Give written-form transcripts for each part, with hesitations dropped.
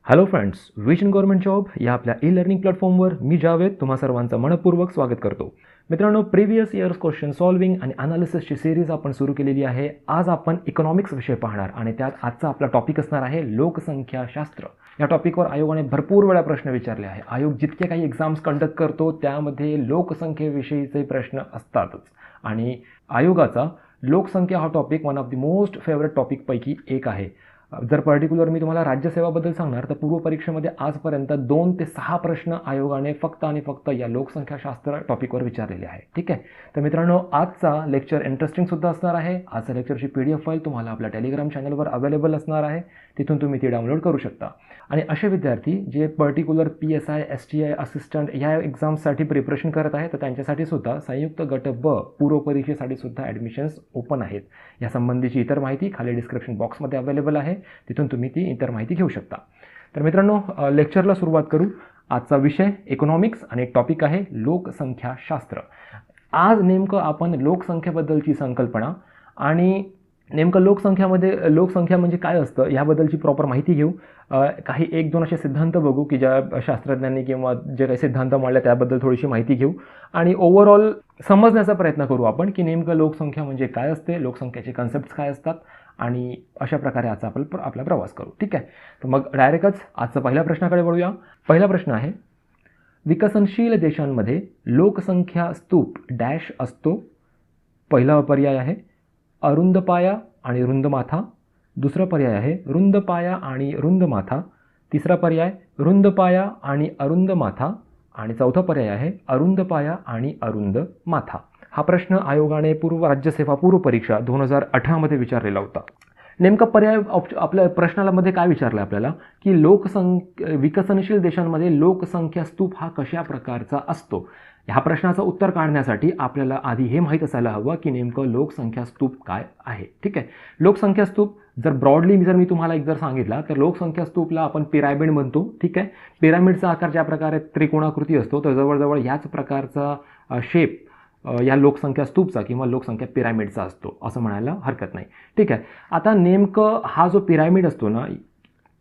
Hello friends, vision government job या आपल्या e learning प्लॅटफॉर्मवर मी जावेद तुम्हा सर्वांचं मनपूर्वक स्वागत करतो. मित्रांनो, प्रिव्हियस इयर्स क्वेश्चन सॉल्विंग आणि अनालिसिसची सिरीज आपण सुरू केलेली आहे. आज आपण इकॉनॉमिक्स विषय पाहणार आणि त्यात आजचा आपला टॉपिक असणार आहे लोकसंख्याशास्त्र. या टॉपिकवर आयोगाने भरपूर वेळा प्रश्न विचारले आहे. आयोग जितके काही एक्झाम्स कंडक्ट करतो त्यामध्ये लोकसंख्येविषयीचे प्रश्न असतातच आणि आयोगाचा लोकसंख्या हा topic one of the most favourite टॉपिकपैकी एक आहे. जर पर्टिक्युलर मी तुम्हाला राज्यसेवाबद्दल सांगणार तर पूर्व परीक्षेमध्ये आजपर्यंत 2 ते 6 प्रश्न आयोगाने फक्त आणि फक्त या लोकसंख्याशास्त्र टॉपिकवर विचारलेले आहे. ठीक आहे. तर मित्रांनो, आजचा लेक्चर इंटरेस्टिंग सुद्धा असणार आहे. आजच्या लेक्चरची PDF फाईल तुम्हाला आपल्या टेलिग्राम चॅनलवर अवेलेबल असणार आहे. तिथून तुम्ही ती डाउनलोड करू शकता. आणि असे विद्यार्थी जे पर्टिक्युलर PSI STI असिस्टंट या एक्झाम्ससाठी प्रिपरेशन करत आहेत तर त्यांच्यासाठी सुद्धा संयुक्त गट ब पूर्व परीक्षेसाठी सुद्धा ॲडमिशन्स ओपन आहेत. या संबंधीची इतर माहिती खाली डिस्क्रिप्शन बॉक्समध्ये अवेलेबल आहे. तिथून तुम्ही ती इतर माहिती घेऊ शकता. तर मित्रांनो, लेक्चरला सुरुवात करू. आजचा विषय इकॉनॉमिक्स आणि टॉपिक आहे लोकसंख्याशास्त्र. आज नेमकं आपण लोकसंख्येबद्दलची संकल्पना आणि नेमकं लोकसंख्या म्हणजे काय असतं याबद्दलची प्रॉपर माहिती घेऊ. काही 1-2 असे सिद्धांत बघू की ज्या शास्त्रज्ञांनी किंवा जे काही सिद्धांत मांडले त्याबद्दल थोडीशी माहिती घेऊ आणि ओव्हरऑल समजण्याचा प्रयत्न करू आपण की नेमकं लोकसंख्या म्हणजे काय असते, लोकसंख्येचे कन्सेप्ट्स काय असतात आणि अशा प्रकारे आजचा आपला प्रवास करू. ठीक आहे. तर मग डायरेक्टच आजचा पहिल्या प्रश्नाकडे वळूया. पहिला प्रश्न आहे, विकसनशील देशांमध्ये लोकसंख्या स्तूप डॅश असतो. पहिला पर्याय आहे अरुंद पाया आणि रुंद माथा. दुसरा पर्याय आहे रुंद पाया आणि रुंद माथा. तिसरा पर्याय रुंद पाया आणि अरुंद माथा आणि चौथा पर्याय आहे अरुंद पाया आणि अरुंद माथा. हा प्रश्न आयोगाने राज्यसेवा पूर्व परीक्षा 2018 विचारलेला होता. नेमका पर्याय आपल्या प्रश्नाला मध्ये काय विचारलं आपल्याला की विकसनशील देशांमध्ये लोकसंख्या स्तूप हा कशा प्रकारचा असतो. ह्या प्रश्नाचं उत्तर काढण्यासाठी आपल्याला आधी हे माहीत असायला हवं की नेमकं लोकसंख्या स्तूप काय आहे. ठीक आहे. लोकसंख्या स्तूप जर ब्रॉडली मी तुम्हाला एक सांगितला तर लोकसंख्या स्तूपला आपण पिरामिड म्हणतो. ठीक आहे. पिरामिडचा आकार ज्या प्रकारे त्रिकोणाकृती असतो तर जवळजवळ याच प्रकारचा शेप या लोकसंख्या स्तूपचा किंवा लोकसंख्या पिरामिडचा असतो असं म्हणायला हरकत नाही. ठीक आहे. आता नेमकं हा जो पिरामिड असतो ना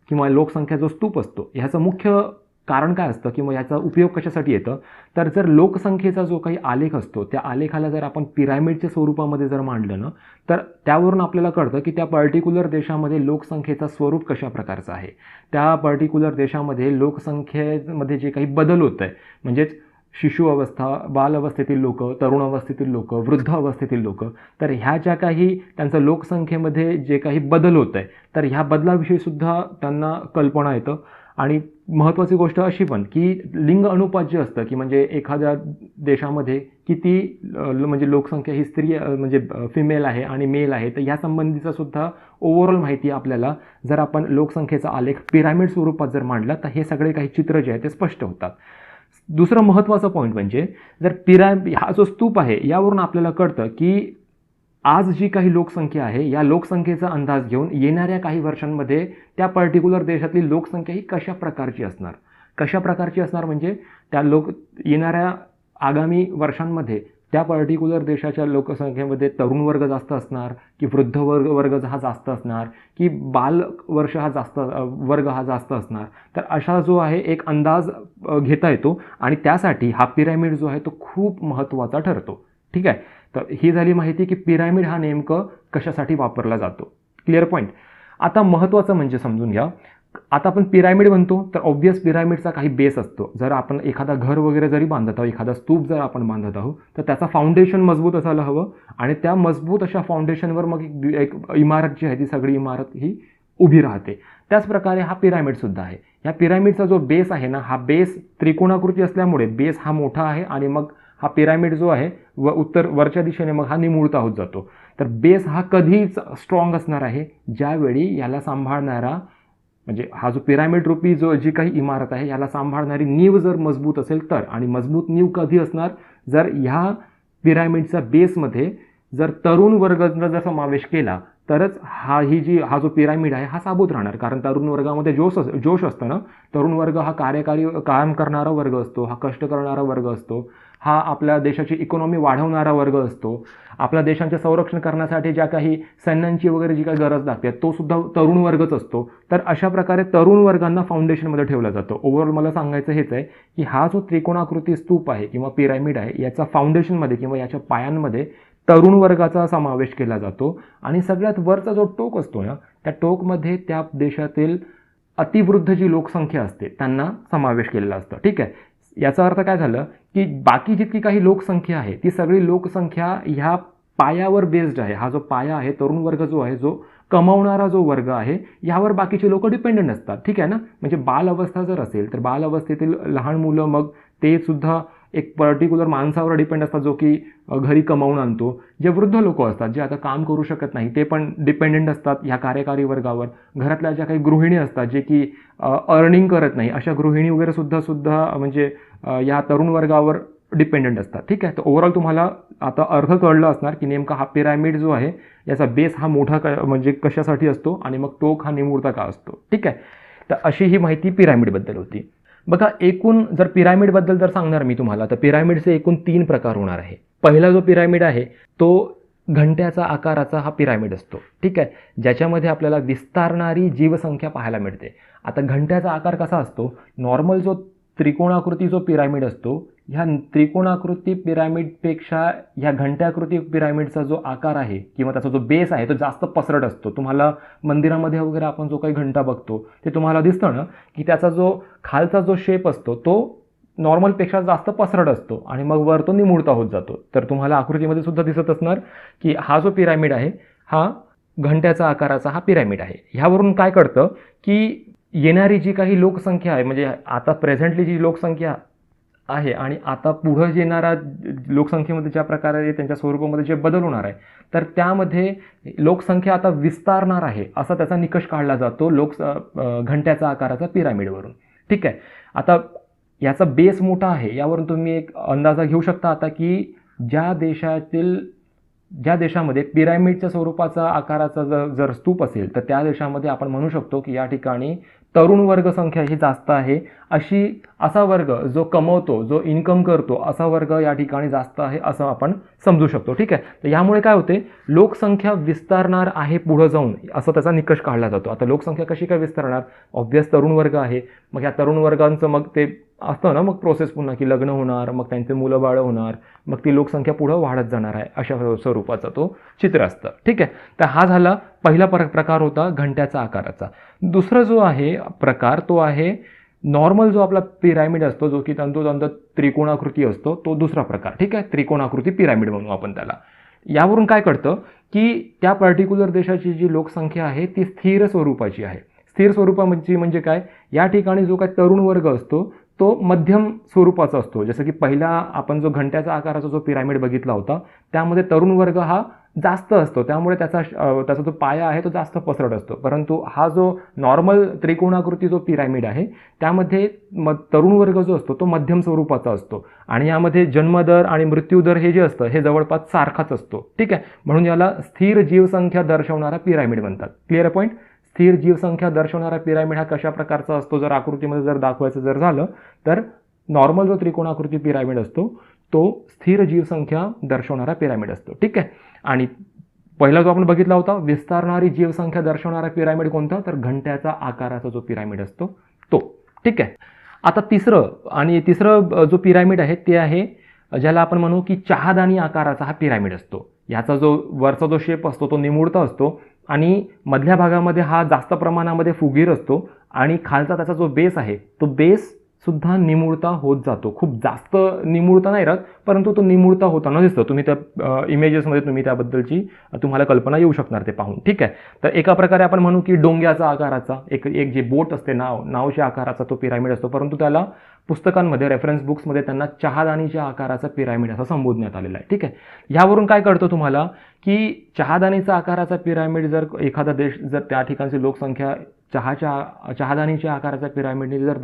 किंवा लोकसंख्या जो स्तूप असतो ह्याचं मुख्य कारण काय असतं किंवा याचा उपयोग कशासाठी येतं तर जर लोकसंख्येचा जो काही आलेख असतो त्या आलेखाला जर आपण पिरामिडच्या स्वरूपामध्ये जर मांडलं ना तर त्यावरून आपल्याला कळतं की त्या पर्टिक्युलर देशामध्ये लोकसंख्येचा स्वरूप कशा प्रकारचा आहे. त्या पर्टिक्युलर देशामध्ये लोकसंख्येमध्ये जे काही बदल होत आहे म्हणजेच शिशु अवस्था, बाल अवस्थेतील लोक, तरुण अवस्थेतील लोक, वृद्ध अवस्थेतील लोक, तर ह्या ज्या काही त्यांचं लोकसंख्येमध्ये जे काही बदल होत आहे तर ह्या बदलाविषयी सुद्धा त्यांना कल्पना येतं. आणि महत्त्वाची गोष्ट अशी पण की लिंग अनुपात जे असतं की म्हणजे एखाद्या देशामध्ये किती म्हणजे लोकसंख्या ही स्त्री म्हणजे फिमेल आहे आणि मेल आहे तर या संबंधीचा सुद्धा ओव्हरऑल माहिती आपल्याला जर आपण लोकसंख्येचा आलेख पिरामिड स्वरूपात जर मांडला तर हे सगळे काही चित्र जे आहे ते स्पष्ट होतात. दुसरं महत्त्वाचं पॉईंट म्हणजे जर हा जो स्तूप आहे यावरून आपल्याला कळतं की आज जी काही लोकसंख्या आहे या लोकसंख्येचा अंदाज घेऊन येणाऱ्या काही वर्षांमध्ये त्या पर्टिक्युलर देशातली लोकसंख्या ही कशा प्रकारची असणार म्हणजे त्या येणाऱ्या आगामी वर्षांमध्ये त्या पर्टिक्युलर देशाच्या लोकसंख्येमध्ये तरुण वर्ग जास्त असणार की वृद्ध वर्ग हा जास्त असणार की बाल वर्ग हा जास्त असणार. तर अशा जो आहे एक अंदाज घेता येतो आणि त्यासाठी हा पिरामिड जो आहे तो खूप महत्त्वाचा ठरतो. ठीक आहे. तर ही झाली माहिती की पिरामिड हा नेमकं कशासाठी वापरला जातो. Clear point. आता महत्त्वाचं म्हणजे समजून घ्या, आता आपण पिरामिड म्हणतो तर ऑब्व्हियस पिरामिडचा काही बेस असतो. जर आपण एखादा घर वगैरे जरी बांधत आहोत, एखादा स्तूप जर आपण बांधत आहोत तर त्याचा फाउंडेशन मजबूत असायला हवं आणि त्या मजबूत अशा फाउंडेशनवर मग एक इमारत जी आहे ती सगळी इमारत ही उभी राहते. त्याचप्रकारे हा पिरामिड सुद्धा आहे. या पिरामिडचा जो बेस आहे ना हा बेस त्रिकोणाकृती असल्यामुळे बेस हा मोठा आहे आणि मग हा पिरामिड जो आहे वरच्या दिशेने मग हा निमुळता होत जातो. तर बेस हा कधीच स्ट्रॉंग असणार आहे ज्यावेळी याला सांभाळणारा म्हणजे हा जो पिरामिड रूपी जी काही इमारत आहे याला सांभाळणारी नीव जर मजबूत असेल तर. आणि मजबूत नीव कधी असणार जर ह्या पिरामिडच्या बेसमध्ये जर तरुण वर्गाचा जर समावेश केला तरच हा जो पिरामिड आहे हा साबूत राहणार. कारण तरुण वर्गामध्ये जोश असतं ना. तरुण वर्ग हा काम करणारा वर्ग असतो, हा कष्ट करणारा वर्ग असतो हा आपल्या देशाची इकॉनॉमी वाढवणारा वर्ग असतो. आपल्या देशांचे संरक्षण करण्यासाठी ज्या काही सैन्यांची वगैरे जी काही गरज लागते तो सुद्धा तरुण वर्गच असतो. तर अशा प्रकारे तरुण वर्गांना फाउंडेशनमध्ये ठेवलं जातं. ओव्हरऑल मला सांगायचं हेच आहे की हा जो त्रिकोणाकृती स्तूप आहे किंवा पिरामिड आहे याचा फाउंडेशनमध्ये किंवा याच्या पायांमध्ये तरुण वर्गाचा समावेश केला जातो. आणि सगळ्यात वरचा जो टोक असतो ना त्या टोकमध्ये त्या देशातील अतिवृद्ध जी लोकसंख्या असते त्यांना समावेश केलेला असतो. ठीक आहे. याचा अर्थ काय झालं की बाकी जितकी काही लोकसंख्या आहे ती सगळी लोकसंख्या ह्या पायावर बेस्ड आहे. हा जो पाया आहे तरुण वर्ग जो आहे जो कमावणारा जो वर्ग आहे यावर बाकीचे लोक डिपेंडंट असतात. ठीक आहे ना. म्हणजे बाल अवस्था जर असेल तर बाल अवस्थेतील लहान मुलं मग ते सुद्धा एक पर्टिक्युलर माणसावर डिपेंड असतात जो की घरी कमावून आणतो. जे वृद्ध लोक असतात जे आता काम करू शकत नाही ते पण डिपेंडंट असतात ह्या कार्यकारी वर्गावर. घरातल्या ज्या काही गृहिणी असतात जे की अर्निंग करत नाही अशा गृहिणी वगैरे सुद्धा म्हणजे या तरुण वर्गावर डिपेंडंट असतात. ठीक आहे. तर ओव्हरऑल तुम्हाला आता अर्थ कळलं असणार की नेमका हा पिरामिड जो आहे याचा बेस हा मोठा म्हणजे कशासाठी असतो आणि मग टोक हा निमुळता का असतो. ठीक आहे. तर अशी ही माहिती पिरामिडबद्दल होती. बघा एकूण जर पिरामिडबद्दल जर सांगणार मी तुम्हाला तर पिरामिडचे एकूण 3 प्रकार होणार आहे. पहिला जो पिरामिड आहे तो घंट्याचा आकाराचा हा पिरामिड असतो. ठीक आहे. ज्याच्यामध्ये आपल्याला विस्तारणारी जीवसंख्या पाहायला मिळते. आता घंट्याचा आकार कसा असतो. नॉर्मल जो त्रिकोणाकृती जो पिरामिड असतो ह्या त्रिकोणाकृती पिरामिडपेक्षा ह्या घंट्याकृती पिरामिडचा जो आकार आहे किंवा त्याचा जो बेस आहे तो जास्त पसरट असतो. तुम्हाला मंदिरामध्ये वगैरे आपण जो काही घंटा बघतो ते तुम्हाला दिसतं ना की त्याचा जो खालचा जो शेप असतो तो नॉर्मलपेक्षा जास्त पसरट असतो आणि मग वर तो निमुळता होत जातो. तर तुम्हाला आकृतीमध्ये सुद्धा दिसत असणार की हा जो पिरामिड आहे हा घंट्याचा आकाराचा हा पिरामिड आहे. ह्यावरून काय कळतं की येणारी जी काही लोकसंख्या आहे म्हणजे आता प्रेझेंटली जी लोकसंख्या आहे आणि आता पुढं येणारा लोकसंख्येमध्ये ज्या प्रकारे त्यांच्या स्वरूपामध्ये जे बदल होणार आहे तर त्यामध्ये लोकसंख्या आता विस्तारणार आहे असा त्याचा निकष काढला जातो घंट्याचा आकाराचा पिरामिडवरून. ठीक आहे. आता याचा बेस मोठा आहे यावरून तुम्ही एक अंदाजा घेऊ शकता आता की ज्या देशामध्ये पिरामिडच्या स्वरूपाचा आकाराचा जर स्तूप असेल तर त्या देशामध्ये आपण म्हणू शकतो की या ठिकाणी तरुण वर्ग संख्या ही जास्त आहे. असा वर्ग जो कमवतो जो इन्कम करतो असा वर्ग या ठिकाणी जास्त आहे असं आपण समजू शकतो. ठीक आहे. तर यामुळे काय होते लोकसंख्या विस्तारणार आहे पुढं जाऊन असं त्याचा निकष काढला जातो. आता लोकसंख्या कशी काय विस्तारणार. ऑब्व्हियस तरुण वर्ग आहे. मग या तरुण वर्गांचं मग ते असतं ना मग प्रोसेस पुन्हा की लग्न होणार मग त्यांचे मुलं बाळं होणार मग ती लोकसंख्या पुढं वाढत जाणार आहे अशा स्वरूपाचा तो चित्र असतं. ठीक आहे. तर हा झाला पहिला प्रकार होता घंट्याचा आकाराचा. दुसरा जो आहे प्रकार तो आहे नॉर्मल जो आपला पिरामिड असतो जो की तंतोतंत त्रिकोणाकृती असतो तो दुसरा प्रकार. ठीक आहे. त्रिकोणाकृती पिरामिड म्हणू आपण त्याला. यावरून काय कळतं की त्या पर्टिक्युलर देशाची जी लोकसंख्या आहे ती स्थिर स्वरूपाची आहे. स्थिर स्वरूपाची म्हणजे काय या ठिकाणी जो काही तरुण वर्ग असतो तो मध्यम स्वरूपाचा असतो. जसं की पहिला आपण जो घंट्याचा आकाराचा जो पिरामिड बघितला होता त्यामध्ये तरुण वर्ग हा जास्त असतो त्यामुळे त्याचा जो पाया आहे तो जास्त पसरट असतो. परंतु हा जो नॉर्मल त्रिकोणाकृती जो पिरामिड आहे त्यामध्ये तरुण वर्ग जो असतो तो मध्यम स्वरूपाचा असतो आणि यामध्ये जन्मदर आणि मृत्यूदर हे जे असतं हे जवळपास सारखाच असतो. ठीक आहे. म्हणून याला स्थिर जीवसंख्या दर्शवणारा पिरामिड म्हणतात. Clear point. स्थिर जीवसंख्या दर्शवणारा पिरामिड हा कशा प्रकारचा असतो जर आकृतीमध्ये जर दाखवायचं जर झालं तर नॉर्मल जो त्रिकोणाकृती पिरामिड असतो तो स्थिर जीवसंख्या दर्शवणारा पिरामिड असतो. ठीक आहे. आणि पहिला जो आपण बघितला होता विस्तारणारी जीवसंख्या दर्शवणारा पिरामिड कोणता तर घंट्याचा आकाराचा जो पिरामिड असतो तो. ठीक आहे. आता तिसरं जो पिरामिड आहे ते आहे ज्याला आपण म्हणू की चहादानी आकाराचा हा पिरामिड असतो. याचा जो वरचा जो शेप असतो तो निमुळता असतो आणि मधल्या भागामध्ये हा जास्त प्रमाणामध्ये फुगीर असतो आणि खालचा त्याचा जो बेस आहे तो बेस सुद्धा निमुळता होत जातो. खूप जास्त निमुळता नाही राहत परंतु तो निमुळता होताना दिसतो. तुम्ही त्या इमेजेसमध्ये तुम्ही त्याबद्दलची तुम्हाला कल्पना येऊ शकणार ते पाहून. ठीक आहे. तर एका प्रकारे आपण म्हणू की डोंग्याचा आकाराचा एक जे बोट असते नावच्या आकाराचा तो पिरामिड असतो परंतु त्याला पुस्तकांमध्ये रेफरन्स बुक्समध्ये त्यांना चहादानीच्या आकाराचा पिरामिड असं संबोधण्यात आलेला आहे. ठीक आहे. ह्यावरून काय कळतं तुम्हाला की चहादानीचा आकाराचा पिरामिड जर एखादा देश जर त्या ठिकाणची लोकसंख्या चहादानीच्या आकाराच्या पिरामिडने जर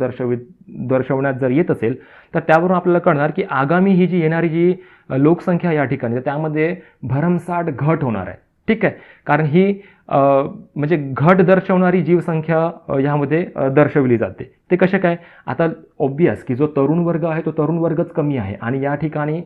दर्शवण्यात जर येत असेल तर त्यावरून आपल्याला कळणार की आगामी ही जी येणारी जी लोकसंख्या या ठिकाणी त्यामध्ये भरमसाठ घट होणार आहे. ठीक आहे, कारण ही म्हणजे घट दर्शवणारी जीवसंख्या ह्यामध्ये दर्शवली जाते. ते कशा काय? आता ऑब्वियस की जो तरुण वर्ग आहे तो तरुण वर्गच कमी आहे आणि या ठिकाणी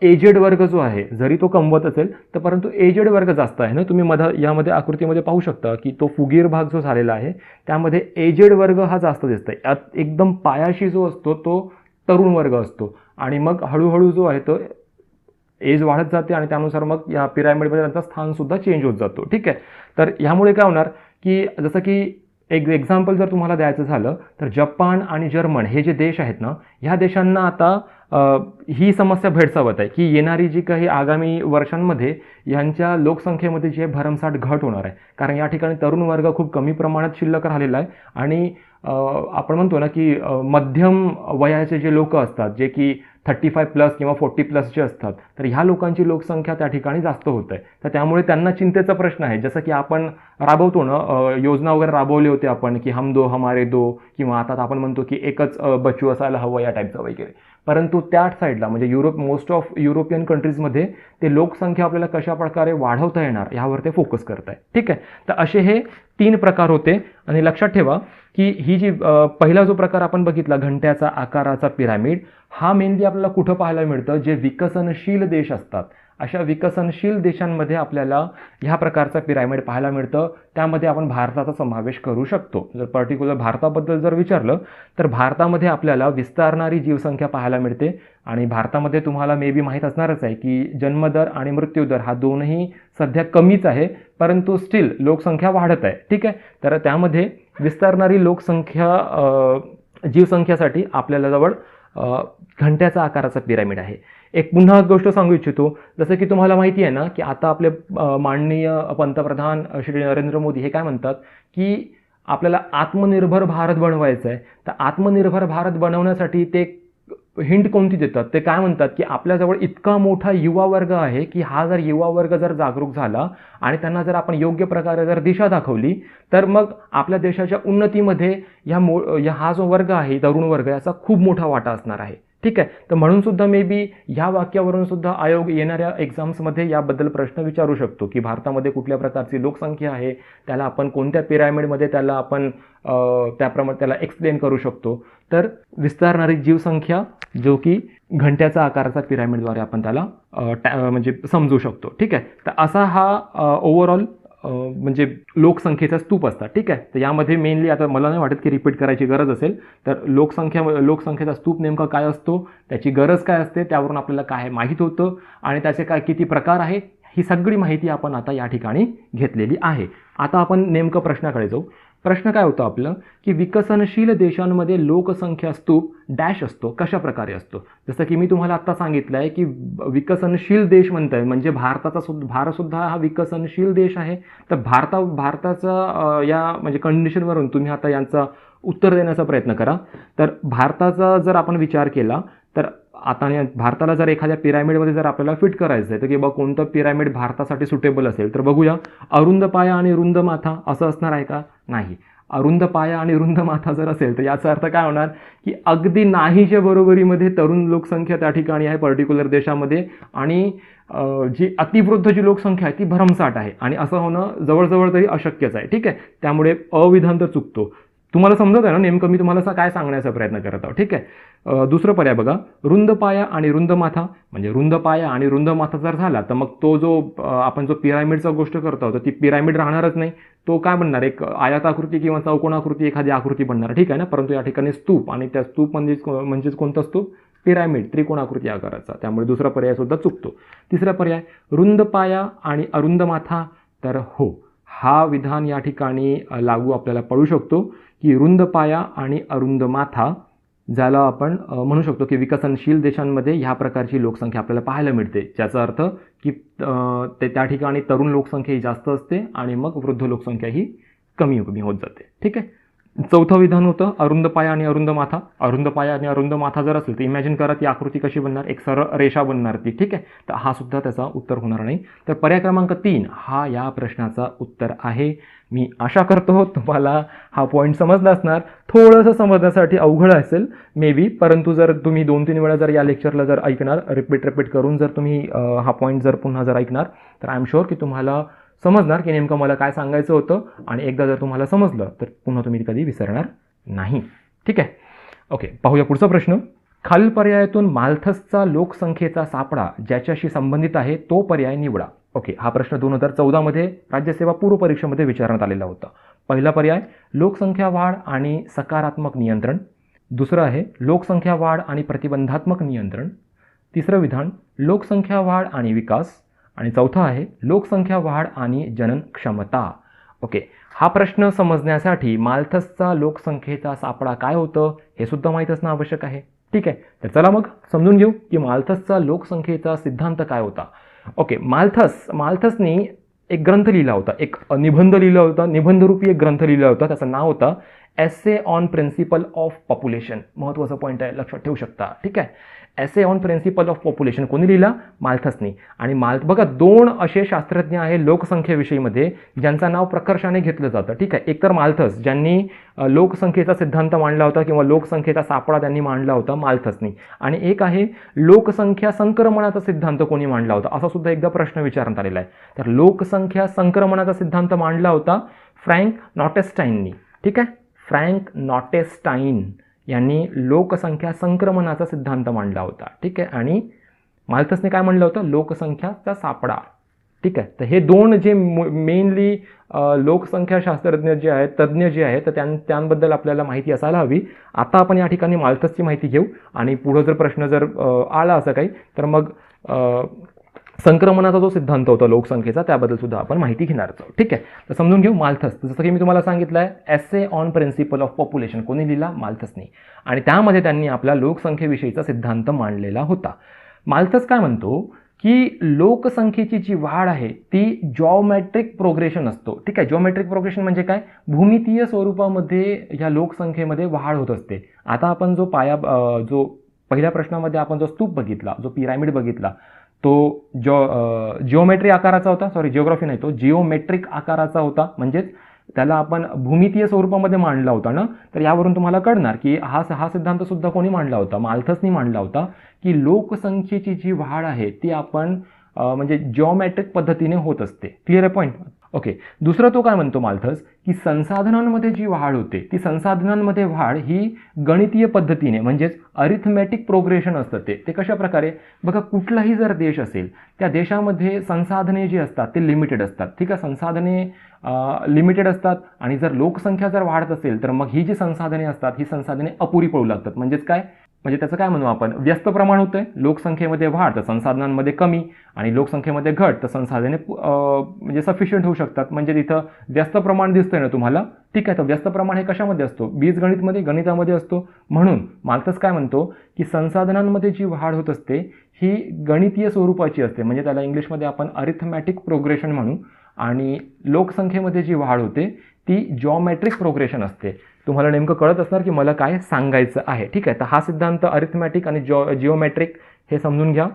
एजेड वर्ग जो आहे जरी तो कमवत असेल तर परंतु एजेड वर्ग जास्त आहे ना. तुम्ही यामध्ये आकृतीमध्ये पाहू शकता की तो फुगीर भाग जो झालेला आहे त्यामध्ये एजेड वर्ग हा जास्त दिसतोय. एकदम पायाशी जो असतो तो तरुण वर्ग असतो आणि मग हळूहळू जो आहे तो एज वाढत जाते आणि त्यानुसार मग या पिरामिडमध्ये त्यांचा स्थान सुद्धा चेंज होत जातो. ठीक आहे, तर ह्यामुळे काय होणार की जसं की एक एक्झाम्पल जर तुम्हाला द्यायचं झालं तर जपान आणि जर्मन हे जे देश आहेत ना, ह्या देशांना आता ही समस्या भेडसावत आहे की येणारी जी काही आगामी वर्षांमध्ये यांच्या लोकसंख्येमध्ये जे भरमसाठ घट होणार आहे. कारण या ठिकाणी तरुण वर्ग खूप कमी प्रमाणात शिल्लक राहिलेला आहे आणि आपण म्हणतो ना की मध्यम वयाचे जे लोक असतात जे की 35+ किंवा 40+ जे असतात, तर ह्या लोकांची लोकसंख्या त्या ठिकाणी जास्त होत आहे. तर त्यामुळे त्यांना चिंतेचा प्रश्न आहे. जसं की आपण राबवतो ना, योजना वगैरे राबवली होती आपण की हम दो हमारे दो, किंवा आता आपण म्हणतो की एकच बच्चू असायला हवं या टाईपचं वगैरे. परंतु त्या साईडला म्हणजे मोस्ट ऑफ युरोपियन कंट्रीजमध्ये ते लोकसंख्या आपल्याला कशा प्रकारे वाढवता येणार यावर ते फोकस करत आहे. ठीक आहे, तर असे हे 3 प्रकार होते आणि लक्षात ठेवा की ही जी पहिला जो प्रकार आपण बघितला घंट्याचा आकाराचा पिरामिड, हा मेनली आपल्याला कुठं पाहायला मिळतं? जे विकसनशील देश असतात अशा विकसनशील देशांमध्ये आपल्याला ह्या प्रकारचा पिरामिड पाहायला मिळतं. त्यामध्ये आपण भारताचा समावेश करू शकतो. जर पर्टिक्युलर भारताबद्दल जर विचारलं तर भारतामध्ये आपल्याला विस्तारणारी जीवसंख्या पाहायला मिळते आणि भारतामध्ये तुम्हाला मे बी माहीत असणारच आहे की जन्मदर आणि मृत्यूदर हा दोनही सध्या कमीच आहे, परंतु स्टील लोकसंख्या वाढत आहे. ठीक आहे, तर त्यामध्ये विस्तारणारी जीवसंख्यासाठी आपल्याला जवळ घंट्याचा आकाराचा पिरामिड आहे. एक पुन्हा गोष्ट सांगू इच्छितो, जसं की तुम्हाला माहिती आहे ना की आता आपले माननीय पंतप्रधान श्री नरेंद्र मोदी हे काय म्हणतात की आपल्याला आत्मनिर्भर भारत बनवायचं आहे. तर आत्मनिर्भर भारत बनवण्यासाठी ते हिंट कोणती देतात? ते काय म्हणतात की आपल्याजवळ इतका मोठा युवा वर्ग आहे की हा जर युवा वर्ग जर जागरूक झाला आणि त्यांना जर आपण योग्य प्रकारे जर दिशा दाखवली तर मग आपल्या देशाच्या उन्नतीमध्ये हा जो वर्ग आहे तरुण वर्ग याचा खूप मोठा वाटा असणार आहे. ठीक आहे, तर म्हणून सुद्धा मे बी ह्या वाक्यावरून सुद्धा आयोग येणाऱ्या एक्झाम्समध्ये याबद्दल प्रश्न विचारू शकतो की भारतामध्ये कुठल्या प्रकारची लोकसंख्या आहे, त्याला आपण कोणत्या पिरामिडमध्ये त्याला आपण त्याप्रमाणे त्याला एक्सप्लेन करू शकतो. तर विस्तारणारी जीवसंख्या जो की घंट्याचा आकाराचा पिरामिडद्वारे आपण त्याला म्हणजे समजू शकतो. ठीक आहे, तर असा हा ओव्हरऑल म्हणजे लोकसंख्येचा स्तूप असतात. ठीक आहे, तर यामध्ये मेनली आता मला नाही वाटत की रिपीट करायची गरज असेल. तर लोकसंख्येचा स्तूप नेमका काय असतो, त्याची गरज काय असते, त्यावरून आपल्याला काय माहीत होतं आणि त्याचे किती प्रकार आहे, ही सगळी माहिती आपण आता या ठिकाणी घेतलेली आहे. आता आपण नेमकं प्रश्नाकडे जाऊ. प्रश्न काय होता आपलं की विकसनशील देशांमध्ये लोकसंख्या स्तूप डॅश असतो, कशा प्रकारे असतो? जसं की मी तुम्हाला आता सांगितलं आहे की विकसनशील देश म्हणताय म्हणजे भारत सुद्धा हा विकसनशील देश आहे. तर भारताचा या म्हणजे कंडिशनवरून तुम्ही आता यांचा उत्तर देण्याचा प्रयत्न करा. तर भारताचा जर आपण विचार केला तर आता भारताला जर एखाद्या पिरामिडमध्ये जर आपल्याला फिट करायचं आहे तर की बा कोणतं पिरामिड भारतासाठी सुटेबल असेल, तर बघूया. अरुंद पाया आणि रुंद माथा असं असणार आहे का? नाही. अरुंद पाया आणि रुंद माथा जर असेल तर याचा अर्थ काय होणार की अगदी नाहीच्या बरोबरीमध्ये तरुण लोकसंख्या त्या ठिकाणी आहे पर्टिक्युलर देशामध्ये आणि जी अतिवृद्ध जी लोकसंख्या आहे ती भरमसाठ आहे आणि असं होणं जवळजवळ तरी अशक्यच आहे. ठीक आहे, त्यामुळे अविधान तर चुकतो. तुम्हाला समजत आहे ना नेमकं मी तुम्हाला काय सांगण्याचा प्रयत्न करत आहोत? ठीक आहे, दुसरं पर्याय बघा, रुंद पाया आणि रुंद माथा. म्हणजे रुंद पाया आणि रुंद माथा जर झाला तर मग तो जो आपण जो पिरामिडचा गोष्ट करतो तर ती पिरामिड राहणारच नाही. तो काय बनणार? एक आयताकृती किंवा चौकोनाकृती एखादी आकृती बनणार. ठीक आहे ना, परंतु या ठिकाणी स्तूप आणि त्या स्तूप म्हणजेच कोणता स्तूप? पिरामिड, त्रिकोणाकृती आकाराचा. त्यामुळे दुसरा पर्याय सुद्धा चुकतो. तिसरा पर्याय रुंद पाया आणि अरुंद माथा. तर हो, हा विधान या ठिकाणी लागू आपल्याला पडू शकतो की रुंद पाया आणि अरुंद माथा ज्याला आपण म्हणू शकतो की विकसनशील देशांमध्ये ह्या प्रकारची लोकसंख्या आपल्याला पाहायला मिळते, ज्याचा अर्थ की त्या ठिकाणी तरुण लोकसंख्या ही जास्त असते आणि मग वृद्ध लोकसंख्या ही कमी होत जाते. ठीक आहे, चौथं विधान होतं अरुंद पाया आणि अरुंद माथा. अरुंद पाया आणि अरुंद माथा जर असेल तर इमॅजिन करा ती आकृती कशी बनणार? एक सरळ रेषा बनणार ती. ठीक आहे, तर हा सुद्धा त्याचा उत्तर होणार नाही. तर पर्याय क्रमांक 3 हा या प्रश्नाचा उत्तर आहे. मी आशा करतो तुम्हाला हा पॉईंट समजला असणार. थोडंसं समजण्यासाठी अवघड असेल मे बी, परंतु जर तुम्ही 2-3 वेळा जर या लेक्चरला जर ऐकणार, रिपीट करून जर तुम्ही हा पॉईंट जर पुन्हा जर ऐकणार तर आय एम शुअर की तुम्हाला समजणार की नेमकं मला काय सांगायचं होतं, आणि एकदा जर तुम्हाला समजलं तर पुन्हा तुम्ही कधी विसरणार नाही. ठीक आहे. ओके, पाहूया पुढचा प्रश्न. खालील पर्यायातून माल्थसचा लोकसंख्येचा सापळा ज्याच्याशी संबंधित आहे तो पर्याय निवडा. ओके, हा प्रश्न 2014 मध्ये राज्यसेवा पूर्व परीक्षेमध्ये विचारण्यात आलेला होता. पहिला पर्याय लोकसंख्या वाढ आणि सकारात्मक नियंत्रण. दुसरं आहे लोकसंख्या वाढ आणि प्रतिबंधात्मक नियंत्रण. तिसरं विधान लोकसंख्या वाढ आणि विकास. आणि चौथा आहे लोकसंख्या वाढ आणि जनन क्षमता. ओके, हा प्रश्न समजण्यासाठी माल्थसचा लोकसंख्येचा सापळा काय होतं हे सुद्धा माहीत असणं आवश्यक आहे. ठीक आहे, तर चला मग समजून घेऊ की माल्थसचा लोकसंख्येचा सिद्धांत काय होता. ओके, माल्थसनी एक ग्रंथ लिहिला होता, एक निबंध लिहिला होता, निबंधरूपी एक ग्रंथ लिहिला होता. त्याचं नाव होतं essay on principle of population. महत्त्वाचा पॉईंट आहे, लक्षात ठेवू शकता. ठीक आहे, essay on principle of population कोणी लिहिला? माल्थसनी. आणि बघा, दोन असे शास्त्रज्ञ आहे लोकसंख्येविषयीमध्ये ज्यांचं नाव प्रकर्षाने घेतलं जातं. ठीक आहे, एक तर माल्थस, ज्यांनी लोकसंख्येचा सिद्धांत मांडला होता किंवा लोकसंख्येचा सापळा त्यांनी मांडला होता माल्थसनी. आणि एक आहे लोकसंख्या संक्रमणाचा सिद्धांत कोणी मांडला होता, असा सुद्धा एकदा प्रश्न विचारण्यात आलेला आहे. तर लोकसंख्या संक्रमणाचा सिद्धांत मांडला होता फ्रँक नॉटेस्टाईननी. ठीक आहे, फ्रँक नॉटेस्टाईन यांनी लोकसंख्या संक्रमणाचा सिद्धांत मांडला होता. ठीक आहे, आणि माल्थसने काय म्हणलं होतं? लोकसंख्याचा सापळा. ठीक आहे, तर हे दोन जे मेनली लोकसंख्या शास्त्रज्ञ जे आहेत, तज्ज्ञ जे आहेत, तर त्यांबद्दल आपल्याला माहिती असायला हवी. आता आपण या ठिकाणी माल्थसची माहिती घेऊ आणि पुढं जर प्रश्न जर आला असं काही तर मग संक्रमणाचा जो सिद्धांत होता लोकसंख्येचा त्याबद्दल सुद्धा आपण माहिती घेणार आहोत. ठीक आहे, तर समजून घेऊ. माल्थस, जसं की मी तुम्हाला सांगितलं आहे, essay on principle of population कोणी लिहिला? माल्थसनी. आणि त्यामध्ये त्यांनी आपला लोकसंख्येविषयीचा सिद्धांत मांडलेला होता. माल्थस काय म्हणतो की लोकसंख्येची जी वाढ आहे ती जॉमेट्रिक प्रोग्रेशन असतो. ठीक आहे, जॉमेट्रिक प्रोग्रेशन म्हणजे काय? भूमितीय स्वरूपामध्ये ह्या लोकसंख्येमध्ये वाढ होत असते. आता आपण जो पहिल्या प्रश्नामध्ये आपण जो स्तूप बघितला, जो पिरामिड बघितला, तो जिओमेट्री आकाराचा होता. जिओग्राफी नाही, तो जिओमेट्रिक आकाराचा होता. म्हणजेच त्याला आपण भूमितीय स्वरूपामध्ये मांडला होता ना. तर यावरून तुम्हाला कळणार की हा सिद्धांत सुद्धा कोणी मांडला होता? माल्थसनी मांडला होता की लोकसंख्येची जी वाढ आहे ती आपण म्हणजे जिओमेट्रिक पद्धतीने होत असते. क्लिअर आहे पॉईंट? ओके, दुसरं तो काय म्हणतो माल्थस की संसाधनांमध्ये जी वाढ होते ती संसाधनांमध्ये वाढ ही गणितीय पद्धतीने म्हणजेच अरिथमॅटिक प्रोग्रेशन असतं. ते कशा प्रकारे? बघा, कुठलाही जर देश असेल त्या देशामध्ये संसाधने जी असतात ते लिमिटेड असतात. ठीक आहे, संसाधने लिमिटेड असतात आणि जर लोकसंख्या जर वाढत असेल तर मग ही जी संसाधने असतात ही संसाधने अपुरी पडू लागतात. म्हणजेच काय? म्हणजे त्याचं काय म्हणू आपण? व्यस्त प्रमाण होतंय. लोकसंख्येमध्ये वाढ तर संसाधनांमध्ये कमी, आणि लोकसंख्येमध्ये घट तर संसाधने म्हणजे सफिशियंट होऊ शकतात. म्हणजे तिथं व्यस्त प्रमाण दिसतंय ना तुम्हाला. ठीक आहे, तर व्यस्त प्रमाण हे कशामध्ये असतो? गणितामध्ये असतो. म्हणून माल्थस काय म्हणतो की संसाधनांमध्ये जी वाढ होत असते ही गणितीय स्वरूपाची असते. म्हणजे त्याला इंग्लिशमध्ये आपण अरिथमॅटिक प्रोग्रेशन म्हणू. आणि लोकसंख्येमध्ये जी वाढ होते ती जॉमेट्रिक प्रोग्रेशन असते. तुम्हाला नेमकं कळत असणार की मला काय सांगायचं आहे. ठीक आहे, तर हा सिद्धांत अरिथमॅटिक आणि जिओमेट्रिक हे समजून घ्या,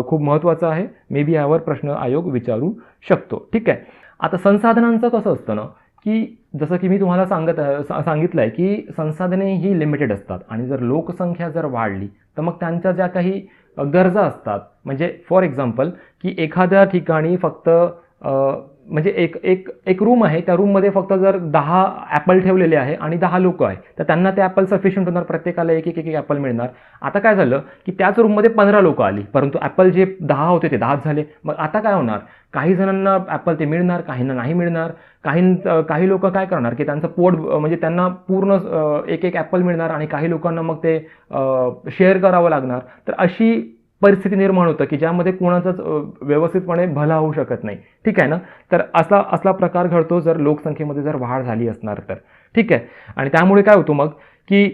खूप महत्त्वाचं आहे. मे बी यावर प्रश्न आयोग विचारू शकतो. ठीक आहे, आता संसाधनांचं कसं असतं ना की जसं की मी तुम्हाला सांगितलं आहे की संसाधने ही लिमिटेड असतात आणि जर लोकसंख्या जर वाढली तर मग त्यांच्या ज्या काही गरजा असतात, म्हणजे फॉर एक्झाम्पल की एखाद्या ठिकाणी फक्त म्हणजे एक रूम आहे, त्या रूममध्ये फक्त जर 10 ॲपल ठेवलेले आहे आणि 10 लोक आहे तर त्यांना ते ॲपल सफिशियंट होणार, प्रत्येकाला एक ॲपल मिळणार. आता काय झालं की त्याच रूममध्ये 15 लोक आली परंतु ॲपल जे 10 होते ते 10 झाले. मग आता काय होणार? काही जणांना ॲपल ते मिळणार, काहींना नाही मिळणार. काही लोक काय करणार की त्यांचं पोट म्हणजे त्यांना पूर्ण एक ॲपल मिळणार आणि काही लोकांना मग ते शेअर करावं लागणार. तर अशी परिस्थिती निर्माण होतं की ज्यामध्ये कोणाचाच व्यवस्थितपणे भला होऊ शकत नाही. ठीक आहे ना. तर असला प्रकार घडतो जर लोकसंख्येमध्ये जर वाढ झाली असणार तर. ठीक आहे, आणि त्यामुळे काय होतं मग की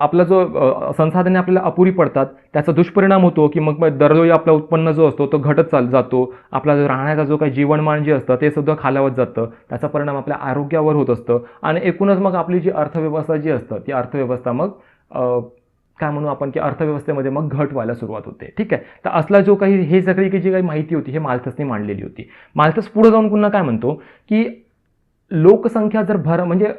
आपला जो संसाधने आपल्याला अपुरी पडतात त्याचा दुष्परिणाम होतो की मग दरडोई आपला उत्पन्न जो असतो तो घटत जातो. आपला जो राहण्याचा जो काही जीवनमान जे असतं ते सुद्धा खालावत जातं. त्याचा परिणाम आपल्या आरोग्यावर होत असतं आणि एकूणच मग आपली जी अर्थव्यवस्था जी असतं ती अर्थव्यवस्था मग काय म्हणू आपण की अर्थव्यवस्थेमध्ये मग घट व्हायला सुरुवात होते. ठीक आहे, तर असला जो काही हे सगळी जी काही माहिती होती हे माल्थसने मांडलेली होती. माल्थस पुढे जाऊन पुन्हा काय म्हणतो की लोकसंख्या जर म्हणजे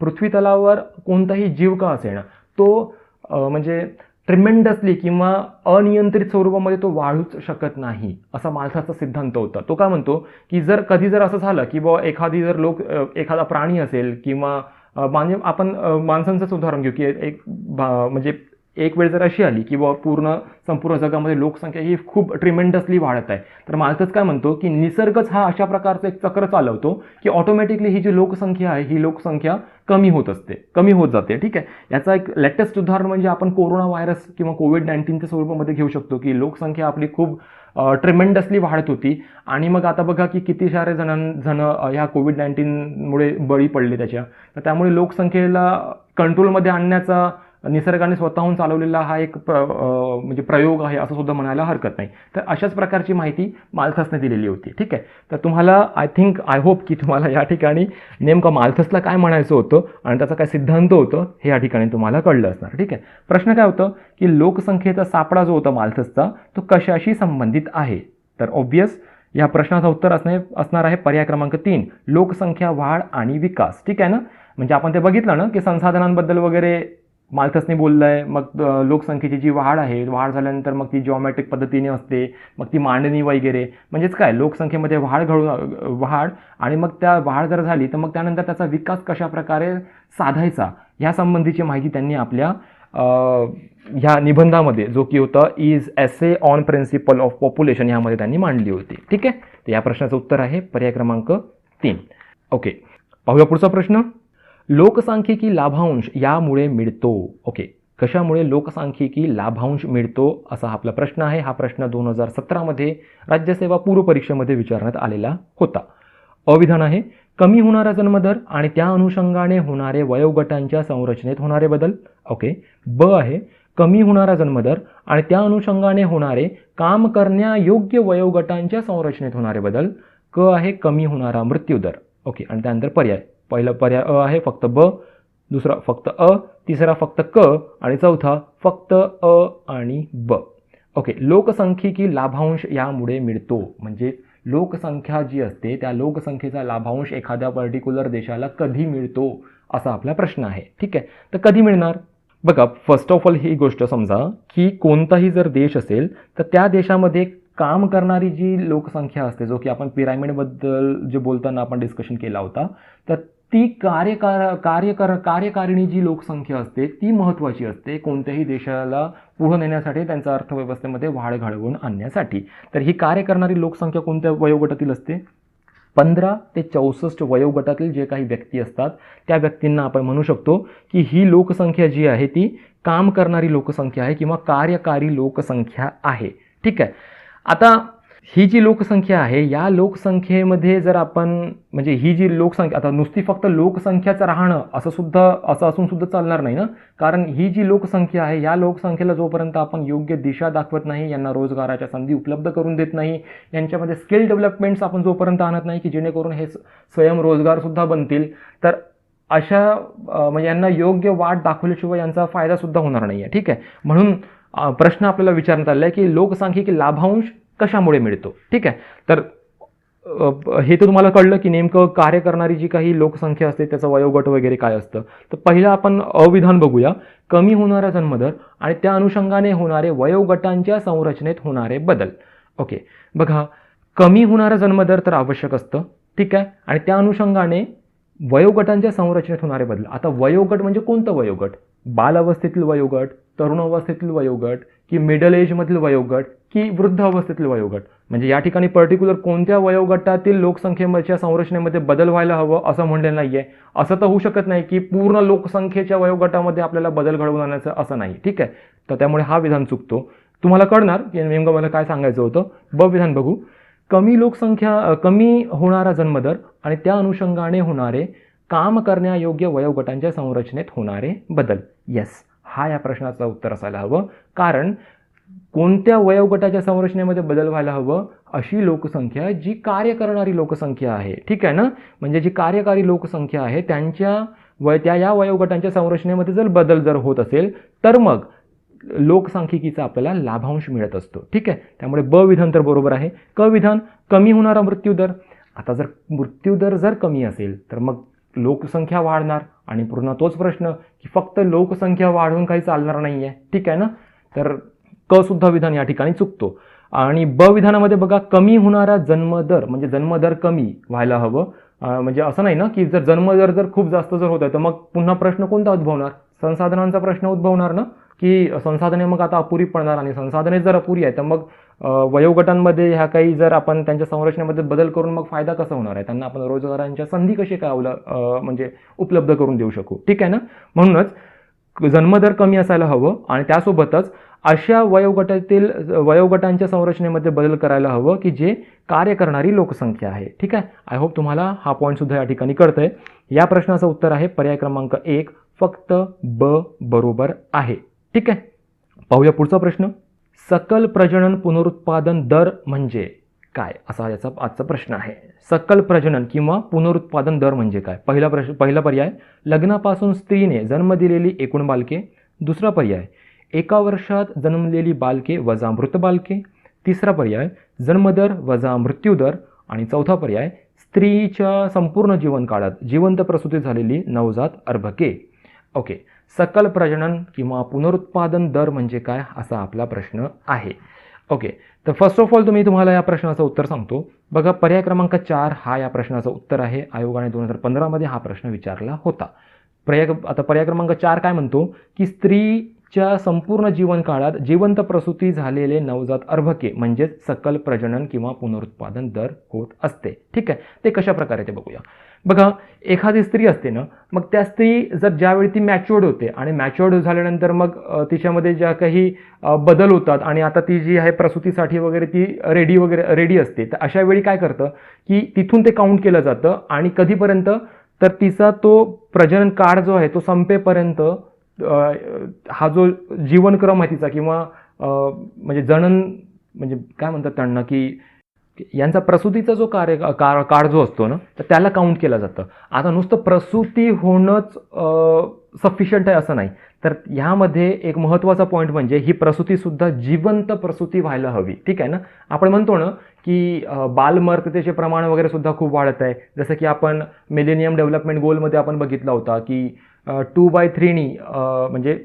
पृथ्वी तलावर कोणताही जीव का असेना तो म्हणजे ट्रिमेंडसली किंवा अनियंत्रित स्वरूपामध्ये तो वाढूच शकत नाही, असा माल्थसचा सिद्धांत होता. तो काय म्हणतो की कधी जर असं झालं की बुवा एखादा प्राणी असेल किंवा म्हणजे आपण माणसांचंच उदाहरण घेऊ की म्हणजे एक वेळ जर अशी आली की बुवा संपूर्ण जगामध्ये लोकसंख्या ही खूप ट्रिमेंडसली वाढत आहे, तर माल्थस काय म्हणतो की निसर्गच हा अशा प्रकारचं एक चक्र चालवतो की ऑटोमॅटिकली ही जी लोकसंख्या आहे ही लोकसंख्या कमी होत जाते. ठीक आहे. याचा एक लेटेस्ट उदाहरण म्हणजे आपण कोरोना व्हायरस किंवा कोविड-19च्या स्वरूपामध्ये घेऊ शकतो की लोकसंख्या आपली खूप ट्रिमेंडसली वाढत होती आणि मग आता बघा की किती सारे जण ह्या कोविड-19मुळे बळी पडले त्याच्या. तर त्यामुळे लोकसंख्येला कंट्रोलमध्ये आणण्याचा निसर्गाने स्वतःहून चालवलेला हा एक म्हणजे प्रयोग आहे असं सुद्धा म्हणायला हरकत नाही. तर अशाच प्रकारची माहिती माल्थसने दिलेली होती. ठीक आहे. तर तुम्हाला आय होप की तुम्हाला या ठिकाणी नेमकं माल्थसला काय म्हणायचं होतं आणि त्याचा काय सिद्धांत होतं हे या ठिकाणी तुम्हाला कळलं असणार. ठीक आहे. प्रश्न काय होतं की लोकसंख्येचा सापळा जो होता माल्थसचा तो कशाशी संबंधित आहे. तर ऑब्वियस या प्रश्नाचं उत्तर असणार आहे पर्याय क्रमांक 3, लोकसंख्या वाढ आणि विकास. ठीक आहे ना. म्हणजे आपण ते बघितलं ना की संसाधनांबद्दल वगैरे माल्थसने बोललंय. मग लोकसंख्येची जी वाढ वाढ झाल्यानंतर मग ती जिओमेट्रिक पद्धतीने असते, मग ती मांडणी वगैरे, म्हणजेच काय लोकसंख्येमध्ये वाढ आणि मग त्या वाढ जर झाली तर मग त्यानंतर त्याचा विकास कशा प्रकारे साधायचा या संबंधीची माहिती त्यांनी आपल्या ह्या निबंधामध्ये जो की होता is essay on principle of population ह्यामध्ये त्यांनी मांडली होती. ठीक आहे. तर या प्रश्नाचं उत्तर आहे पर्याय क्रमांक 3. ओके, पाहूया पुढचा प्रश्न. लोकसांख्यिकी लाभांश यामुळे मिळतो. ओके, कशामुळे लोकसांख्यिकी लाभांश मिळतो असा आपला प्रश्न आहे. हा प्रश्न 2017मध्ये राज्यसेवा पूर्व परीक्षेमध्ये विचारण्यात आलेला होता. अविधान आहे कमी होणारा जन्मदर आणि त्या अनुषंगाने होणारे वयोगटांच्या संरचनेत होणारे बदल. ओके. ब आहे कमी होणारा जन्मदर आणि त्या अनुषंगाने होणारे काम करण्यायोग्य वयोगटांच्या संरचनेत होणारे बदल. क आहे कमी होणारा मृत्यूदर. ओके. आणि त्यानंतर पर्याय. पहिला पर्याय अ आहे फक्त ब, दुसरा फक्त अ, तिसरा फक्त क आणि चौथा फक्त अ आणि ब. ओके. लोकसंख्यिकी लाभांश यामुळे मिळतो म्हणजे लोकसंख्या जी असते त्या लोकसंख्येचा लाभांश एखाद्या पर्टिक्युलर देशाला कधी मिळतो असा आपला प्रश्न आहे. ठीक आहे. तर कधी मिळणार बघा, फर्स्ट ऑफ ऑल ही गोष्ट समजा की कोणताही जर देश असेल तर त्या देशामध्ये काम करणारी जी लोकसंख्या असते, जो की आपण पिरामिडबद्दल जे बोलताना आपण डिस्कशन केला होता, तर ती कार्यकारिणी जी लोकसंख्या असते ती महत्त्वाची असते कोणत्याही देशाला पुढे नेण्यासाठी, त्यांच्या अर्थव्यवस्थेमध्ये वाढ घडवून आणण्यासाठी. तर ही कार्य करणारी लोकसंख्या कोणत्या वयोगटातील असते? 15 ते 64 वयोगटातील जे काही व्यक्ती असतात त्या व्यक्तींना आपण म्हणू शकतो की ही लोकसंख्या जी आहे ती काम करणारी लोकसंख्या आहे किंवा कार्यकारी लोकसंख्या आहे. ठीक आहे. आता ही जी लोकसंख्या आहे या लोकसंख्येमध्ये जर आपण म्हणजे ही जी लोकसंख्या आता नुसती फक्त लोकसंख्याच राहणं असं असून सुद्धा चालणार नाही ना. कारण ही जी लोकसंख्या आहे या लोकसंख्येला जोपर्यंत आपण योग्य दिशा दाखवत नाही, यांना रोजगाराच्या संधी उपलब्ध करून देत नाही, यांच्यामध्ये स्किल डेव्हलपमेंट्स आपण जोपर्यंत आणत नाही की जेणेकरून हे स्वयंरोजगार सुद्धा बनतील, तर अशा म्हणजे यांना योग्य वाट दाखवल्याशिवाय यांचा फायदा सुद्धा होणार नाही आहे. ठीक आहे. म्हणून प्रश्न आपल्याला विचारण्यात आला आहे की लोकसंख्येची लाभांश कशामुळे मिळतो. ठीक आहे. तर हे तर तुम्हाला कळलं की नेमकं कार्य करणारी जी काही लोकसंख्या असते त्याचं वयोगट वगैरे काय असतं. तर पहिलं आपण अविधान बघूया. कमी होणारा जन्मदर आणि त्या अनुषंगाने होणारे वयोगटांच्या संरचनेत होणारे बदल. ओके. बघा, कमी होणारा जन्मदर तर आवश्यक असतं. ठीक आहे. आणि त्या अनुषंगाने वयोगटांच्या संरचनेत होणारे बदल. आता वयोगट म्हणजे कोणतं वयोगट? बालावस्थेतील वयोगट, तरुण अवस्थेतील वयोगट की मिडल एजमधील वयोगट की वृद्ध अवस्थेतील वयोगट? म्हणजे या ठिकाणी पर्टिक्युलर कोणत्या वयोगटातील लोकसंख्येच्या संरचनेमध्ये बदल व्हायला हवं असं म्हणलेलं नाहीये. असं तर होऊ शकत नाही की पूर्ण लोकसंख्येच्या वयोगटामध्ये आपल्याला बदल घडवून आणायचं असं नाही. ठीक आहे. तर त्यामुळे हा विधान चुकतो. तुम्हाला कळणार की नेमकं मला काय सांगायचं होतं. ब विधान बघू. कमी होणारा जन्मदर आणि त्या अनुषंगाने होणारे काम करण्यायोग्य वयोगटांच्या संरचनेत होणारे बदल. येस, हा या प्रश्नाचं उत्तर असायला हवं. कारण कोणत्या वयोगटाच्या संरचनेमध्ये बदल व्हायला हवं? अशी लोकसंख्या जी कार्य करणारी लोकसंख्या आहे. ठीक आहे ना. म्हणजे जी कार्यकारी लोकसंख्या आहे त्यांच्या या वयोगटांच्या संरचनेमध्ये जर बदल होत असेल तर मग लोकसांख्यिकीचा आपल्याला लाभांश मिळत असतो. ठीक आहे. त्यामुळे ब विधान तर बरोबर आहे. क विधान कमी होणारा मृत्यूदर. आता जर मृत्यूदर जर कमी असेल तर मग लोकसंख्या वाढणार आणि पुन्हा तोच प्रश्न की फक्त लोकसंख्या वाढवून काही चालणार नाहीये. ठीक आहे ना. तर क सुद्धा विधान या ठिकाणी चुकतो. आणि ब विधानामध्ये बघा कमी होणारा जन्मदर म्हणजे जन्मदर कमी व्हायला हवं. म्हणजे असं नाही ना की जर जन्मदर जर खूप जास्त जर होत आहे तर मग पुन्हा प्रश्न कोणता उद्भवणार, संसाधनांचा प्रश्न उद्भवणार ना, की संसाधने मग आता अपुरी पडणार आणि संसाधने जर अपुरी आहे तर मग वयोगटांमध्ये ह्या काही जर आपण त्यांच्या संरचनेमध्ये बदल करून मग फायदा कसा होणार आहे, त्यांना आपण रोजगारांच्या संधी कशी काय म्हणजे उपलब्ध करून देऊ शकू. ठीक आहे ना. म्हणूनच जन्मदर कमी असायला हवं आणि त्यासोबतच अशा वयोगटांच्या संरचनेमध्ये बदल करायला हवं की जे कार्य करणारी लोकसंख्या आहे. ठीक आहे. आय होप तुम्हाला हा पॉईंट सुद्धा या ठिकाणी कळतंय. या प्रश्नाचं उत्तर आहे पर्याय क्रमांक 1 फक्त ब बरोबर आहे. ठीक आहे. पाहूया पुढचा प्रश्न. सकल प्रजनन पुनरुत्पादन दर म्हणजे काय, असा याचा आजचा प्रश्न आहे. सकल प्रजनन किंवा पुनरुत्पादन दर म्हणजे काय. पहिला पर्याय लग्नापासून स्त्रीने जन्म दिलेली एकूण बालके. दुसरा पर्याय एका वर्षात जन्मलेली बालके वजा मृत बालके. तिसरा पर्याय जन्मदर वजा मृत्यूदर. आणि चौथा पर्याय स्त्रीच्या संपूर्ण जीवनकाळात जिवंत प्रसूती झालेली नवजात अर्भके. ओके. सकल प्रजनन किंवा पुनरुत्पादन दर म्हणजे काय असा आपला प्रश्न आहे. ओके. तर फर्स्ट ऑफ ऑल तुम्हाला या प्रश्नाचं उत्तर सांगतो. बघा पर्याय क्रमांक 4 हा या प्रश्नाचं उत्तर आहे. आयोगाने 2015 मध्ये हा प्रश्न विचारला होता. पर्याय क्रमांक 4 काय म्हणतो की स्त्रीच्या संपूर्ण जीवनकाळात जिवंत प्रसूती झालेले नवजात अर्भके म्हणजेच सकल प्रजनन किंवा पुनरुत्पादन दर होत असते. ठीक आहे. ते कशा प्रकारे ते बघूया. बघा एखादी स्त्री असते ना, मग त्या स्त्री जर ज्यावेळी ती मॅच्युअर्ड होते आणि मॅच्युअर्ड झाल्यानंतर मग तिच्यामध्ये ज्या काही बदल होतात आणि आता ती जी आहे प्रसूतीसाठी वगैरे ती रेडी असते, तर अशा वेळी काय करतं की तिथून ते काउंट केलं जातं आणि कधीपर्यंत तर तिचा तो प्रजनन काळ जो आहे तो संपेपर्यंत हा जो जीवनक्रम आहे तिचा किंवा म्हणजे जनन म्हणजे काय म्हणतात त्यांना की यांचा प्रसूतीचा जो काळ जो असतो ना तर त्याला काउंट केलं जातं. आता नुसतं प्रसूती होणंच सफिशियंट आहे असं नाही, तर ह्यामध्ये एक महत्त्वाचा पॉईंट म्हणजे ही प्रसूतीसुद्धा जिवंत प्रसूती व्हायला हवी. ठीक आहे ना. आपण म्हणतो ना की बालमर्ततेचे प्रमाण वगैरे सुद्धा खूप वाढत आहे. जसं की आपण मिलेनियम डेव्हलपमेंट गोलमध्ये आपण बघितला होता की 2/3 म्हणजे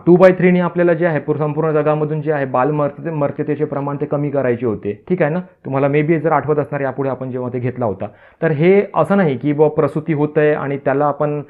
2/3 आपल्याला जे आहे संपूर्ण जगामधून जे आहे बालमर्ततेचे प्रमाण ते कमी करायचे होते. ठीक आहे ना. तुम्हाला मे बी जर आठवत असणार यापुढे आपण जेव्हा ते घेतला होता, तर हे असं नाही की प्रसूती होत आहे आणि त्याला आपण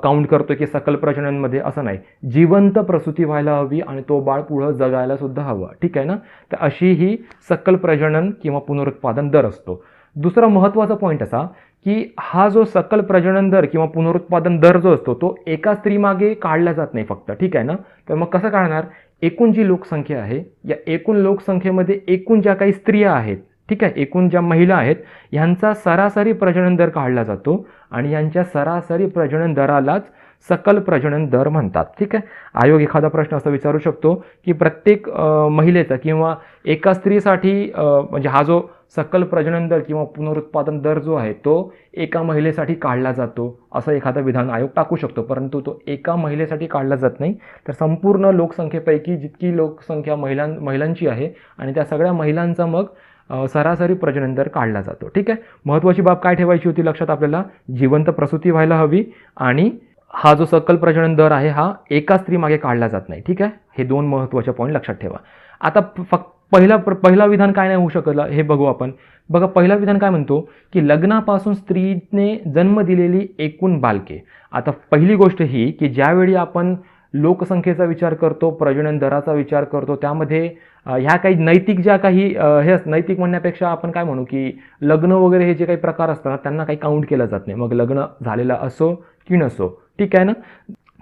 काउंट करतोय की सकल प्रजननमध्ये, असं नाही. जिवंत प्रसूती व्हायला हवी आणि तो बाळ पुढं जगायला सुद्धा हवं. ठीक आहे ना. तर अशी ही सकल प्रजनन किंवा पुनरुत्पादन दर असतो. दुसरा महत्त्वाचा पॉईंट असा की हा जो सकल प्रजनन दर किंवा पुनरुत्पादन दर जो असतो तो एका स्त्रीमागे काढला जात नाही फक्त. ठीक आहे ना. तर मग कसं काढणार, एकूण जी लोकसंख्या आहे या एकूण लोकसंख्येमध्ये एकूण ज्या काही स्त्रिया आहेत, ठीक आहे, एकूण ज्या महिला आहेत ह्यांचा सरासरी प्रजनन दर काढला जातो आणि यांच्या सरासरी प्रजनन दरालाच सकल प्रजनन दर म्हणतात. ठीक आहे. आयोग एखादा प्रश्न असा विचारू शकतो की प्रत्येक महिलेचा किंवा एका स्त्रीसाठी म्हणजे हा जो सकल प्रजनन दर किंवा पुनरुत्पादन दर जो आहे तो एका महिलेसाठी काढला जातो असं एखादा विधान आयोग टाकू शकतो, परंतु तो एका महिलेसाठी काढला जात नाही, तर संपूर्ण लोकसंख्येपैकी जितकी लोकसंख्या महिलांची आहे आणि त्या सगळ्या महिलांचा मग सरासरी प्रजनन दर काढला जातो. ठीक आहे. महत्त्वाची बाब काय ठेवायची होती लक्षात आपल्याला, जिवंत प्रसूती व्हायला हवी आणि हा जो सकल प्रजनन दर आहे हा एका स्त्रीमागे काढला जात नाही. ठीक आहे. हे दोन महत्त्वाचे पॉईंट लक्षात ठेवा. आता फक्त पहिला विधान काय नाही होऊ शकलं हे बघू आपण. बघा पहिला विधान काय म्हणतो की लग्नापासून स्त्रीने जन्म दिलेली एकूण बालके. आता पहिली गोष्ट ही की ज्यावेळी आपण लोकसंख्येचा विचार करतो, प्रजनन दराचा विचार करतो, त्यामध्ये ह्या काही नैतिक ज्या काही हे नैतिक म्हणण्यापेक्षा आपण काय म्हणू की लग्न वगैरे हे जे काही प्रकार असतात त्यांना काही काउंट केलं जात नाही, मग लग्न झालेलं असो की नसो. ठीक आहे ना.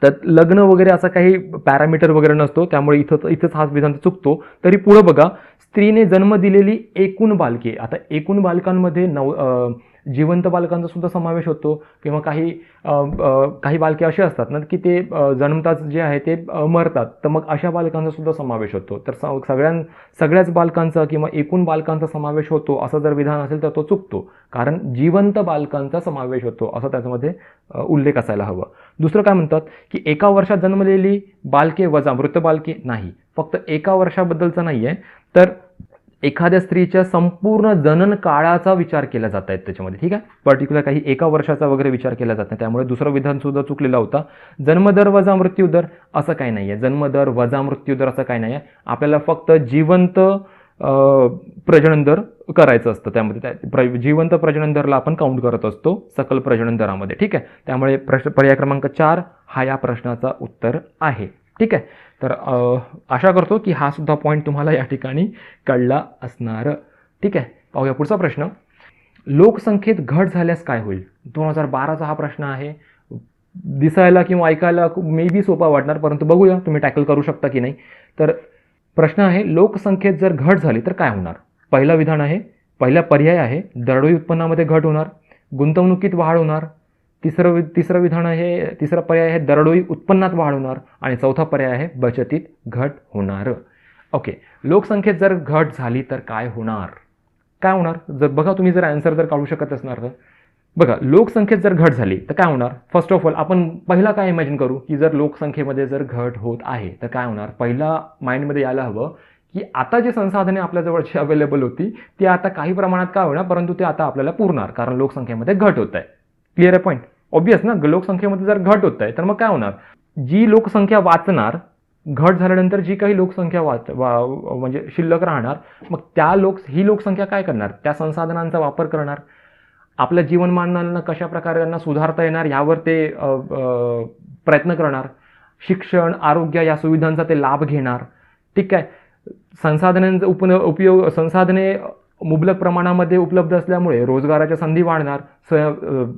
तर लग्न वगैरे असा काही पॅरामीटर वगैरे नसतो, त्यामुळे इथंच हा विधान चुकतो. तरी पुढे बघा, स्त्रीने जन्म दिलेली एकूण बालके. आता एकूण बालकांमध्ये जिवंत बालकांचा सुद्धा समावेश होतो किंवा काही बालके असे असतात ना की ते जन्मताच जे आहे ते मरतात, तर मग अशा बालकांचा सुद्धा समावेश होतो. तर सगळ्याच बालकांचा किंवा एकूण बालकांचा समावेश होतो असं जर विधान असेल तर तो चुकतो, कारण जिवंत बालकांचा समावेश होतो असं त्याच्यामध्ये उल्लेख असायला हवा. दुसरं काय म्हणतात की एका वर्षात जन्मलेली बालके वजा मृत बालके. नाही, फक्त एका वर्षाबद्दलचं नाही आहे, तर एखाद्या स्त्रीच्या संपूर्ण जनन काळाचा विचार केला जात आहे त्याच्यामध्ये, ठीक आहे. पर्टिक्युलर काही एका वर्षाचा वगैरे विचार केला जात नाही, त्यामुळे दुसरं विधान सुद्धा चुकलेला होता. जन्मदर वजा मृत्यूदर असं काही नाही आहे. जन्मदर वजा मृत्यूदर असं काही नाही आहे. आपल्याला फक्त जिवंत प्रजनन दर करायचं असतं. त्यामध्ये जिवंत प्रजनन दरला आपण काउंट करत असतो सकल प्रजनन दरामध्ये, ठीक आहे. त्यामुळे पर्याय क्रमांक 4 हा या प्रश्नाचा उत्तर आहे, ठीक आहे. तर आशा करतो की हा सुद्धा पॉईंट तुम्हाला या ठिकाणी कळला असणार, ठीक आहे. पाहूया पुढचा प्रश्न. लोकसंख्येत घट झाल्यास काय होईल? 2012चा हा प्रश्न आहे. दिसायला किंवा ऐकायला खूप मे बी सोपा वाटणार, परंतु बघूया तुम्ही टॅकल करू शकता की नाही. तर प्रश्न आहे, लोकसंख्येत जर घट झाली तर काय होणार? पहिला विधान आहे, पहिला पर्याय आहे दरडोई उत्पन्नामध्ये घट होणार, गुंतवणुकीत वाढ होणार. तिसरं विधान आहे, तिसरा पर्याय आहे दरडोई उत्पन्नात वाढ होणार, आणि चौथा पर्याय आहे बचतीत घट होणार. ओके, लोकसंख्येत जर घट झाली तर काय होणार? काय होणार? जर बघा तुम्ही जर आन्सर जर काढू शकत असणार तर बघा, लोकसंख्येत जर घट झाली तर काय होणार? फर्स्ट ऑफ ऑल आपण पहिला काय इमॅजिन करू की जर लोकसंख्येमध्ये जर घट होत आहे तर काय होणार? पहिला माइंडमध्ये यायला हवं की आता जी संसाधने आपल्याजवळची अवेलेबल होती ती आता काही प्रमाणात काय होणार, परंतु ते आता आपल्याला पुरणार, कारण लोकसंख्येमध्ये घट होत आहे. क्लिअर आहे पॉईंट? ऑब्वियस ना, लोकसंख्येमध्ये जर घट होत आहे तर मग काय होणार? जी लोकसंख्या वाचणार, घट झाल्यानंतर जी काही लोकसंख्या म्हणजे शिल्लक राहणार, मग ही लोकसंख्या काय करणार? त्या संसाधनांचा वापर करणार, आपल्या जीवनमानांना कशा प्रकारे त्यांना सुधारता येणार यावर ते प्रयत्न करणार, शिक्षण, आरोग्य या सुविधांचा ते लाभ घेणार, ठीक आहे. संसाधनांचा उपयोग, संसाधने मुबलक प्रमाणामध्ये उपलब्ध असल्यामुळे रोजगाराच्या संधी वाढणार,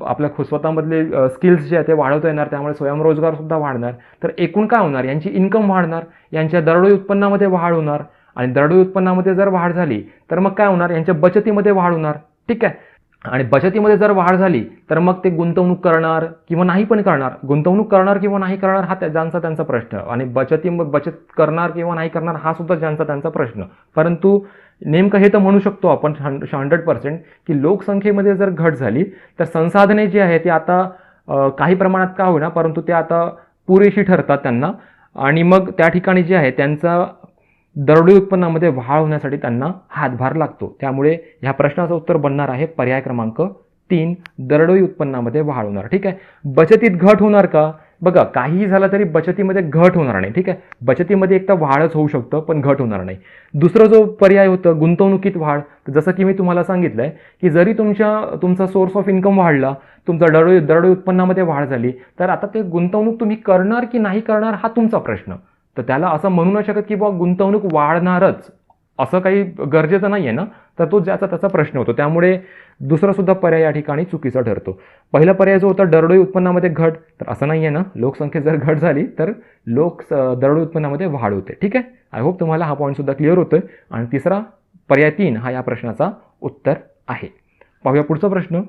आपल्या स्वतःमधले स्किल्स जे आहे ते वाढवता येणार, त्यामुळे स्वयंरोजगार सुद्धा वाढणार. तर एकूण काय होणार? यांची इन्कम वाढणार, यांच्या दरडोई उत्पन्नामध्ये वाढ होणार, आणि दरडोई उत्पन्नामध्ये जर वाढ झाली तर मग काय होणार? यांच्या बचतीमध्ये वाढ होणार, ठीक आहे. आणि बचतीमध्ये जर वाढ झाली तर मग ते गुंतवणूक करणार किंवा नाही पण करणार, गुंतवणूक करणार किंवा नाही करणार हा ज्यांचा त्यांचा प्रश्न, आणि बचत करणार किंवा नाही करणार हा सुद्धा ज्यांचा त्यांचा प्रश्न. परंतु नेमकं हे तर म्हणू शकतो आपण 100% की लोकसंख्येमध्ये जर घट झाली तर संसाधने जी आहे ती आता काही प्रमाणात का होईना परंतु ते आता पुरेशी ठरतात त्यांना, आणि मग त्या ठिकाणी जे आहे त्यांचा दरडोई उत्पन्नामध्ये वाढ होण्यासाठी त्यांना हातभार लागतो. त्यामुळे ह्या प्रश्नाचं उत्तर बनणार आहे पर्याय क्रमांक 3, दरडोई उत्पन्नामध्ये वाढ होणार, ठीक आहे. बचतीत घट होणार का? बघा, काहीही झालं तरी बचतीमध्ये घट होणार नाही, ठीक आहे. बचतीमध्ये एक तर वाढच होऊ शकतं पण घट होणार नाही. दुसरं जो पर्याय होतं गुंतवणुकीत वाढ, जसं की मी तुम्हाला सांगितलंय की जरी तुमचा सोर्स ऑफ इन्कम वाढला, तुमचा दरडोई उत्पन्नामध्ये वाढ झाली, तर आता ते गुंतवणूक तुम्ही करणार की नाही करणार हा तुमचा प्रश्न. तर त्याला असं म्हणू नाही शकत की बाबा गुंतवणूक वाढणारच, असं काही गरजेचं नाही आहे ना. तर तो ज्याचा त्याचा प्रश्न होतो, त्यामुळे दुसरा सुद्धा पर्याय या ठिकाणी चुकीचा ठरतो. पहिला पर्याय जो होता दरडोई उत्पन्नामध्ये घट, तर असं नाही आहे ना, लोकसंख्येत जर घट झाली तर दरडोई उत्पन्नामध्ये वाढ होते, ठीक आहे. आय होप तुम्हाला हा पॉईंट सुद्धा क्लिअर होतोय. आणि तिसरा पर्याय 3 हा या प्रश्नाचा उत्तर आहे. पाहूया पुढचा प्रश्न.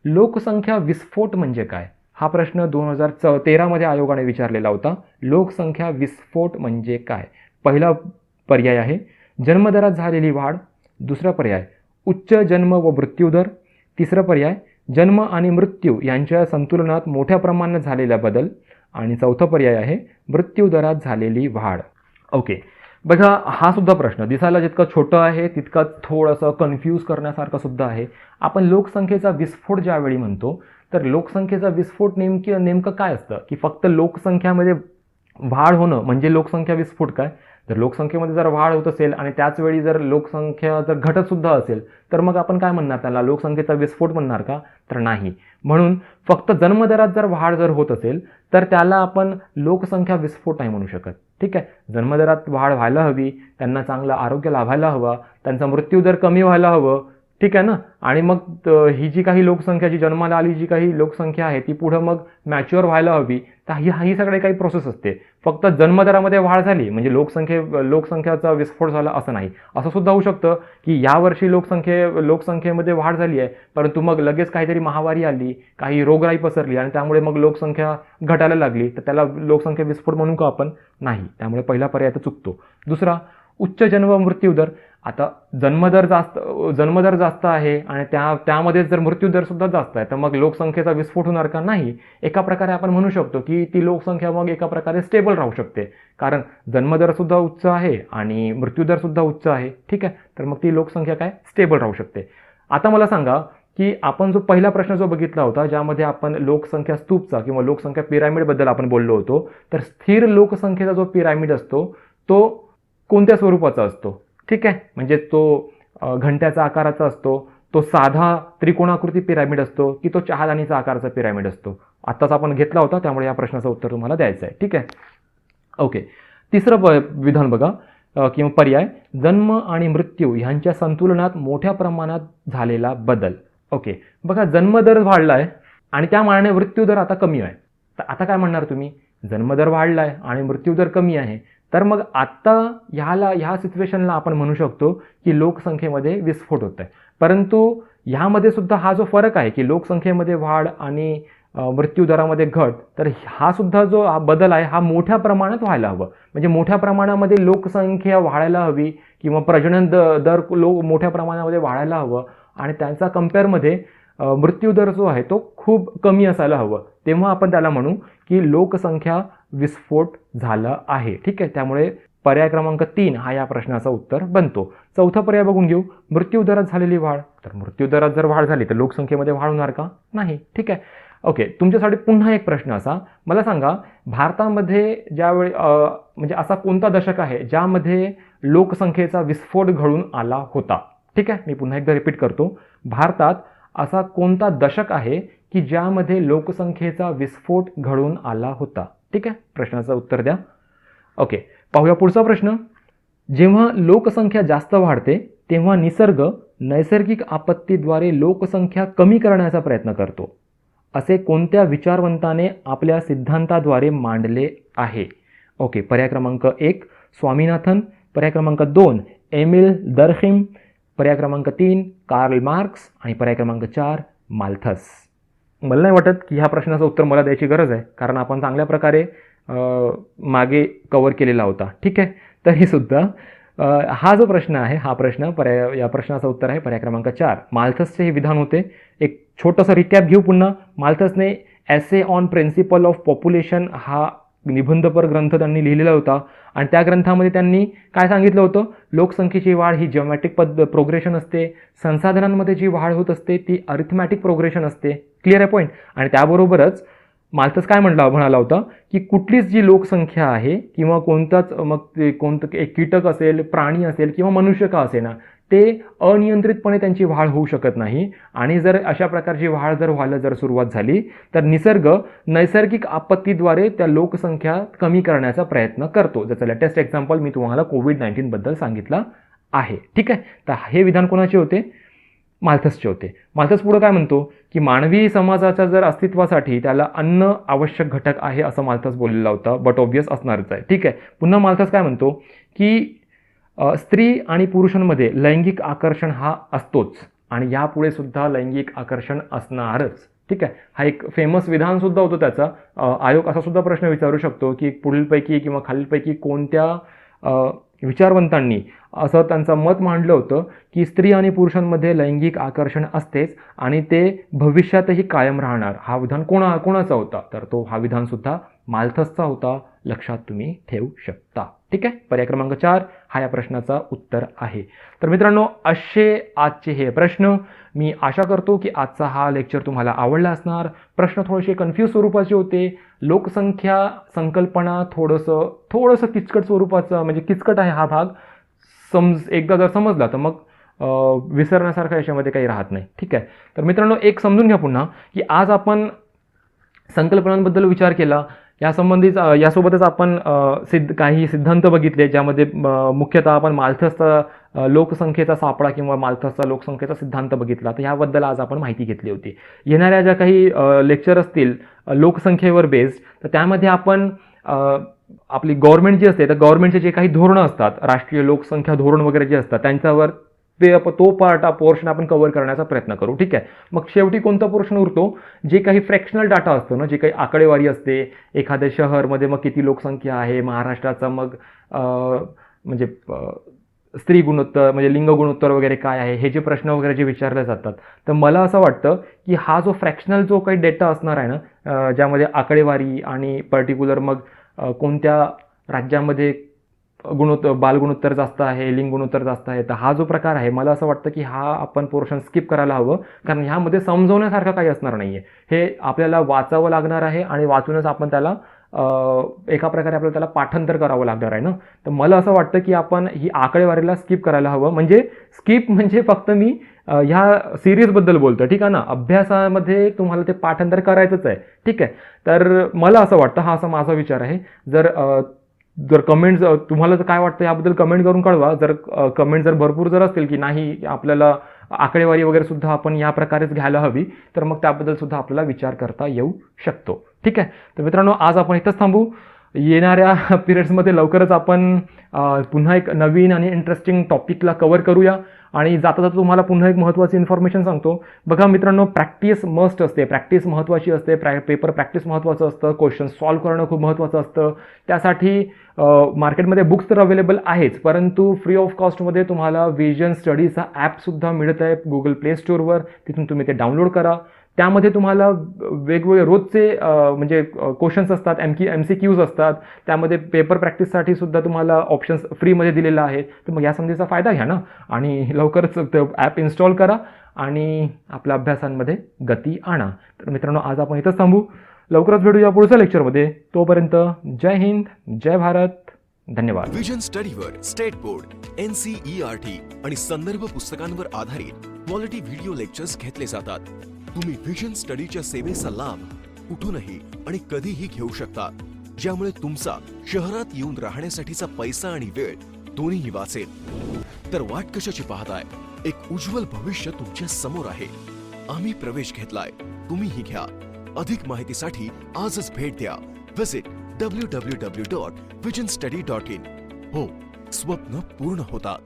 लोकसंख्या विस्फोट म्हणजे काय? हा प्रश्न 2013 मध्ये आयोगाने विचारलेला होता. लोकसंख्या विस्फोट म्हणजे काय? पहिला पर्याय आहे जन्मदरात झालेली वाढ, दुसरा पर्याय उच्च जन्म व मृत्यू दर, तिसरा पर्याय जन्म आणि मृत्यू यांच्या संतुलनात मोठ्या प्रमाणात झालेला बदल, आणि चौथा पर्याय आहे मृत्यू दरात झालेली वाढ. ओके, बघा हा सुद्धा प्रश्न दिसायला जितका छोटा आहे तितका थोडंसं कन्फ्यूज करण्यासारखा सुद्धा आहे. आपण लोकसंख्येचा विस्फोट ज्यावेळी म्हणतो तर लोकसंख्येचा विस्फोट नेमकं काय असतं की फक्त लोकसंख्यामध्ये वाढ होणं म्हणजे लोकसंख्या विस्फोट काय? जर लोकसंख्येमध्ये जर वाढ होत असेल आणि त्याच वेळी जर लोकसंख्या जर घटत सुद्धा असेल तर मग आपण काय म्हणणार? त्याला लोकसंख्येचा विस्फोट म्हणणार का? तर नाही. म्हणून फक्त जन्मदरात जर वाढ जर होत असेल तर त्याला आपण लोकसंख्या विस्फोट नाही म्हणू शकत, ठीक आहे. जन्मदरात वाढ व्हायला हवी, त्यांना चांगलं आरोग्य लाभायला हवा, त्यांचा मृत्यूदर कमी व्हायला हवं, ठीक आहे ना. आणि मग ही जी काही लोकसंख्या जी जन्माला आली जी काही लोकसंख्या आहे ती पुढं मग मॅच्युअर व्हायला हवी. तर ही सगळे काही प्रोसेस असते. फक्त जन्मदरामध्ये वाढ झाली म्हणजे लोकसंख्याचा विस्फोट झाला असं नाही. असं सुद्धा होऊ शकतं की यावर्षी लोकसंख्येमध्ये वाढ झाली आहे परंतु मग लगेच काहीतरी महामारी आली, काही रोगराई पसरली आणि त्यामुळे मग लोकसंख्या घटायला लागली, तर त्याला लोकसंख्या विस्फोट म्हणू का आपण? नाही. त्यामुळे पहिला पर्याय तर चुकतो. दुसरा उच्च जन्म मृत्यू दर. आता जन्मदर जास्त आहे आणि त्यामध्येच जर मृत्यूदर सुद्धा जास्त आहे, तर मग लोकसंख्येचा विस्फोट होणार का? नाही. एका प्रकारे आपण म्हणू शकतो की ती लोकसंख्या मग एका प्रकारे स्टेबल राहू शकते, कारण जन्मदर सुद्धा उच्च आहे आणि मृत्यूदर सुद्धा उच्च आहे. ठीक आहे, तर मग ती लोकसंख्या काय स्टेबल राहू शकते. आता मला सांगा की आपण जो पहिला प्रश्न जो बघितला होता, ज्यामध्ये आपण लोकसंख्या स्तूपचा किंवा लोकसंख्या पिरामिडबद्दल आपण बोललो होतो, तर स्थिर लोकसंख्येचा जो पिरामिड असतो तो कोणत्या स्वरूपाचा असतो? ठीक आहे, म्हणजे तो घंट्याचा आकाराचा असतो, तो साधा त्रिकोणाकृती पिरामिड असतो, की तो चहादानीचा आकाराचा पिरामिड असतो? आत्ताच आपण घेतला होता, त्यामुळे या प्रश्नाचं उत्तर तुम्हाला द्यायचं आहे. ठीक आहे, ओके. तिसरं विधान बघा किंवा पर्याय, जन्म आणि मृत्यू ह्यांच्या संतुलनात मोठ्या प्रमाणात झालेला बदल. ओके, बघा जन्मदर वाढलाय आणि त्या मानाने मृत्यूदर आता कमी आहे. तर आता काय म्हणणार तुम्ही? जन्मदर वाढलाय आणि मृत्यूदर कमी आहे, तर मग आता ह्या सिच्युएशनला आपण म्हणू शकतो की लोकसंख्येमध्ये विस्फोट होत आहे. परंतु ह्यामध्ये सुद्धा हा जो फरक आहे की लोकसंख्येमध्ये वाढ आणि मृत्यूदरामध्ये घट, तर हा सुद्धा जो बदल आहे हा मोठ्या प्रमाणात व्हायला हवं. म्हणजे मोठ्या प्रमाणामध्ये लोकसंख्या वाढायला हवी किंवा प्रजनन दर मोठ्या प्रमाणामध्ये वाढायला हवं आणि त्यांचा कम्पेअरमध्ये मृत्यूदर जो आहे तो खूप कमी असायला हवं, तेव्हा आपण त्याला म्हणू की लोकसंख्या विस्फोट झाला आहे. ठीक आहे, त्यामुळे पर्याय क्रमांक 3 हा या प्रश्नाचा उत्तर बनतो. चौथा पर्याय बघून घेऊ, मृत्यूदरात झालेली वाढ. तर मृत्यूदरात जर वाढ झाली तर लोकसंख्येमध्ये वाढ होणार का? नाही. ठीक आहे, ओके. तुमच्यासाठी पुन्हा एक प्रश्न असा, मला सांगा भारतामध्ये ज्यावेळी म्हणजे असा कोणता दशक आहे ज्यामध्ये लोकसंख्येचा विस्फोट घडून आला होता? ठीक आहे, मी पुन्हा एकदा रिपीट करतो, भारतात असा कोणता दशक आहे की ज्यामध्ये लोकसंख्येचा विस्फोट घडून आला होता? ठीक आहे, प्रश्नाचं उत्तर द्या. ओके, पाहूया पुढचा प्रश्न. जेव्हा लोकसंख्या जास्त वाढते तेव्हा निसर्ग नैसर्गिक आपत्तीद्वारे लोकसंख्या कमी करण्याचा प्रयत्न करतो, असे कोणत्या विचारवंताने आपल्या सिद्धांताद्वारे मांडले आहे? ओके, पर्याय क्रमांक 1 स्वामीनाथन, पर्याय क्रमांक 2 एमिल दर्खिम, पर्याय क्रमांक 3 कार्ल मार्क्स आणि पर्याय क्रमांक 4 माल्थस. मला नाही वाटत की ह्या प्रश्नाचं उत्तर मला द्यायची गरज आहे, कारण आपण चांगल्या प्रकारे मागे कव्हर केलेला होता. ठीक आहे, तरीसुद्धा हा जो प्रश्न आहे हा प्रश्न या प्रश्नाचं उत्तर आहे पर्याय क्रमांक 4 माल्थसचे हे विधान होते. एक छोटंसं रिकॅप घेऊ पुन्हा. माल्थसने ॲसे ऑन प्रिन्सिपल ऑफ पॉप्युलेशन हा निबंधपर ग्रंथ त्यांनी लिहिलेला होता आणि त्या ग्रंथामध्ये त्यांनी काय सांगितलं होतं? लोकसंख्येची वाढ ही जिओमॅट्रिक प्रोग्रेशन असते, संसाधनांमध्ये जी वाढ होत असते ती अरिथमॅटिक प्रोग्रेशन असते. क्लिअर आहे पॉईंट? आणि त्याबरोबरच माल्थस काय म्हणाला होता की कुठलीच जी लोकसंख्या आहे किंवा कोणताच मग ते कोणतं एक कीटक असेल, प्राणी असेल किंवा मनुष्य का असेना, ते अनियंत्रितपणे त्यांची वाढ होऊ शकत नाही आणि जर अशा प्रकारची वाढ व्हायला सुरुवात झाली तर निसर्ग नैसर्गिक आपत्तीद्वारे त्या लोकसंख्या कमी करण्याचा प्रयत्न करतो. ज्याचं लेटेस्ट एक्झाम्पल मी तुम्हाला कोविड-19 बद्दल सांगितलं आहे. ठीक आहे, तर हे विधान कोणाचे होते? माल्थसचे होते. माल्थस पुढे काय म्हणतो की मानवी समाजाच्या जर अस्तित्वासाठी त्याला अन्न आवश्यक घटक आहे असं माल्थस बोललेला होता, बट ऑब्वियस असणारच आहे. ठीक आहे, पुन्हा माल्थस काय म्हणतो की स्त्री आणि पुरुषांमध्ये लैंगिक आकर्षण हा असतोच आणि यापुढे सुद्धा लैंगिक आकर्षण असणारच. ठीक आहे, हा एक फेमस विधान सुद्धा होतं त्याचा. आयोग असा सुद्धा प्रश्न विचारू शकतो की पुढीलपैकी किंवा खालीलपैकी कोणत्या विचारवंतांनी असं त्यांचं मत मांडलं होतं की स्त्री आणि पुरुषांमध्ये लैंगिक आकर्षण असतेच आणि ते भविष्यातही कायम राहणार. हा विधान कोणाचा होता? तर तो हा विधान सुद्धा माल्थसचा होता. लक्षात तुम्ही ठेवू शकता. ठीक आहे, पर्याय क्रमांक 4 हा या प्रश्नाचा उत्तर आहे. तर मित्रांनो, असे आजचे हे प्रश्न. मी आशा करतो की आजचा हा लेक्चर तुम्हाला आवडला असणार. प्रश्न थोडेसे कन्फ्यूज स्वरूपाचे होते. लोकसंख्या संकल्पना थोडंसं किचकट स्वरूपाचं, म्हणजे किचकट आहे हा भाग. एकदा जर समजला तर मग विसरण्यासारखं याच्यामध्ये काही राहत नाही. ठीक आहे, तर मित्रांनो एक समजून घ्या पुन्हा की आज आपण संकल्पनांबद्दल विचार केला. यासोबतच आपण काही सिद्धांत बघितले, ज्यामध्ये मुख्यतः आपण माल्थसचा लोकसंख्येचा सापळा किंवा माल्थसचा लोकसंख्येचा सिद्धांत बघितला. तर याबद्दल आज आपण माहिती घेतली होती. येणाऱ्या ज्या काही लेक्चर असतील लोकसंख्येवर बेस्ड, तर त्यामध्ये आपण आपली गव्हर्नमेंट जी असते तर गव्हर्नमेंटचे जे काही धोरणं असतात, राष्ट्रीय लोकसंख्या धोरण वगैरे जे असतात त्यांच्यावर तो पोर्शन आपण कव्हर करण्याचा प्रयत्न करू. ठीक आहे, मग शेवटी कोणता पोर्शन उरतो? जे काही फ्रॅक्शनल डाटा असतो ना, जे काही आकडेवारी असते, एखाद्या शहरमध्ये मग किती लोकसंख्या आहे, महाराष्ट्राचा मग म्हणजे स्त्री गुणोत्तर म्हणजे लिंग गुणोत्तर वगैरे काय आहे, हे जे प्रश्न वगैरे जे विचारले जातात, तर मला असं वाटतं की हा जो फ्रॅक्शनल जो काही डेटा असणार आहे ना, ज्यामध्ये आकडेवारी आणि पर्टिक्युलर मग कोणत्या राज्यामध्ये बालगुणोत्तर जास्त आहे, लिंग गुणोत्तर जास्त आहे, तर हा जो प्रकार आहे मला असं वाटतं की हा आपण पोर्शन स्किप करायला हवं, कारण ह्यामध्ये समजवण्यासारखं काही असणार नाही आहे. हे आपल्याला वाचावं लागणार आहे आणि वाचूनच आपण त्याला एका प्रकारे आपल्याला त्याला पाठांतर करावं लागणार आहे ना. तर मला असं वाटतं की आपण ही आकडेवारीला स्किप करायला हवं. म्हणजे स्किप म्हणजे फक्त मी ह्या सिरीजबद्दल बोलतो, ठीक आहे ना. अभ्यासामध्ये तुम्हाला ते पाठांतर करायचंच आहे, ठीक आहे. तर मला असं वाटतं, हा असा माझा विचार आहे. जर कमेंट्स तुम्हाला जर काय वाटतं याबद्दल कमेंट करून कळवा. जर कमेंट जर भरपूर जर असतील की नाही आपल्याला आकडेवारी वगैरे सुद्धा आपण या प्रकारेच घ्यायला हवी, तर मग त्याबद्दल सुद्धा आपल्याला विचार करता येऊ शकतो, ठीक आहे. तर मित्रांनो, आज आपण इथंच थांबू. येणाऱ्या पिरियड्समध्ये लवकरच आपण पुन्हा एक नवीन आणि इंटरेस्टिंग टॉपिकला कव्हर करूया. आणि जाता जाता तुम्हाला पुन्हा एक महत्त्वाची इन्फॉर्मेशन सांगतो. बघा मित्रांनो, प्रॅक्टिस मस्ट असते, प्रॅक्टिस महत्त्वाची असते. पेपर प्रॅक्टिस महत्त्वाचं असतं, क्वेश्चन सॉल्व्ह करणं खूप महत्त्वाचं असतं. त्यासाठी मार्केटमध्ये बुक्स तर अवेलेबल आहेच, परंतु फ्री ऑफ कॉस्टमध्ये तुम्हाला विजन स्टडीचा ॲपसुद्धा मिळत आहे गुगल प्ले स्टोअरवर. तिथून तुम्ही ते डाउनलोड करा. त्यामध्ये तुम्हाला वेगवेगळे रोजचे म्हणजे क्वेश्चन्स असतात, MCQs असतात. त्यामध्ये पेपर प्रॅक्टिससाठी सुद्धा तुम्हाला ऑप्शन्स फ्रीमध्ये दिलेला आहे. तर मग या संधीचा फायदा घ्या ना, आणि लवकरच ते ॲप इन्स्टॉल करा आणि आपल्या अभ्यासांमध्ये गती आणा. तर मित्रांनो, आज आपण इथंच थांबू. लवकरच भेटूया पुढच्या लेक्चरमध्ये. तोपर्यंत जय हिंद, जय भारत, धन्यवाद. विजन स्टडीवर स्टेट बोर्ड, NCERT आणि संदर्भ पुस्तकांवर आधारित क्वालिटी व्हिडिओ लेक्चर्स घेतले जातात. तुम्ही विजन स्टडीच्या सेवेचा लाभ कुठूनही आणि कधीही घेऊ शकता, ज्यामुळे तुमचा शहरात येऊन राहण्यासाठीचा पैसा आणि वेळ दोन्हीही वाचेल. तर वाट कशाची पाहताय? एक उज्ज्वल भविष्य तुमच्या समोर आहे. आम्ही प्रवेश घेतलाय, तुम्हीही घ्या. अधिक माहितीसाठी आजच भेट द्या. Visit www.visionstudy.in. हो, स्वप्न पूर्ण होतात.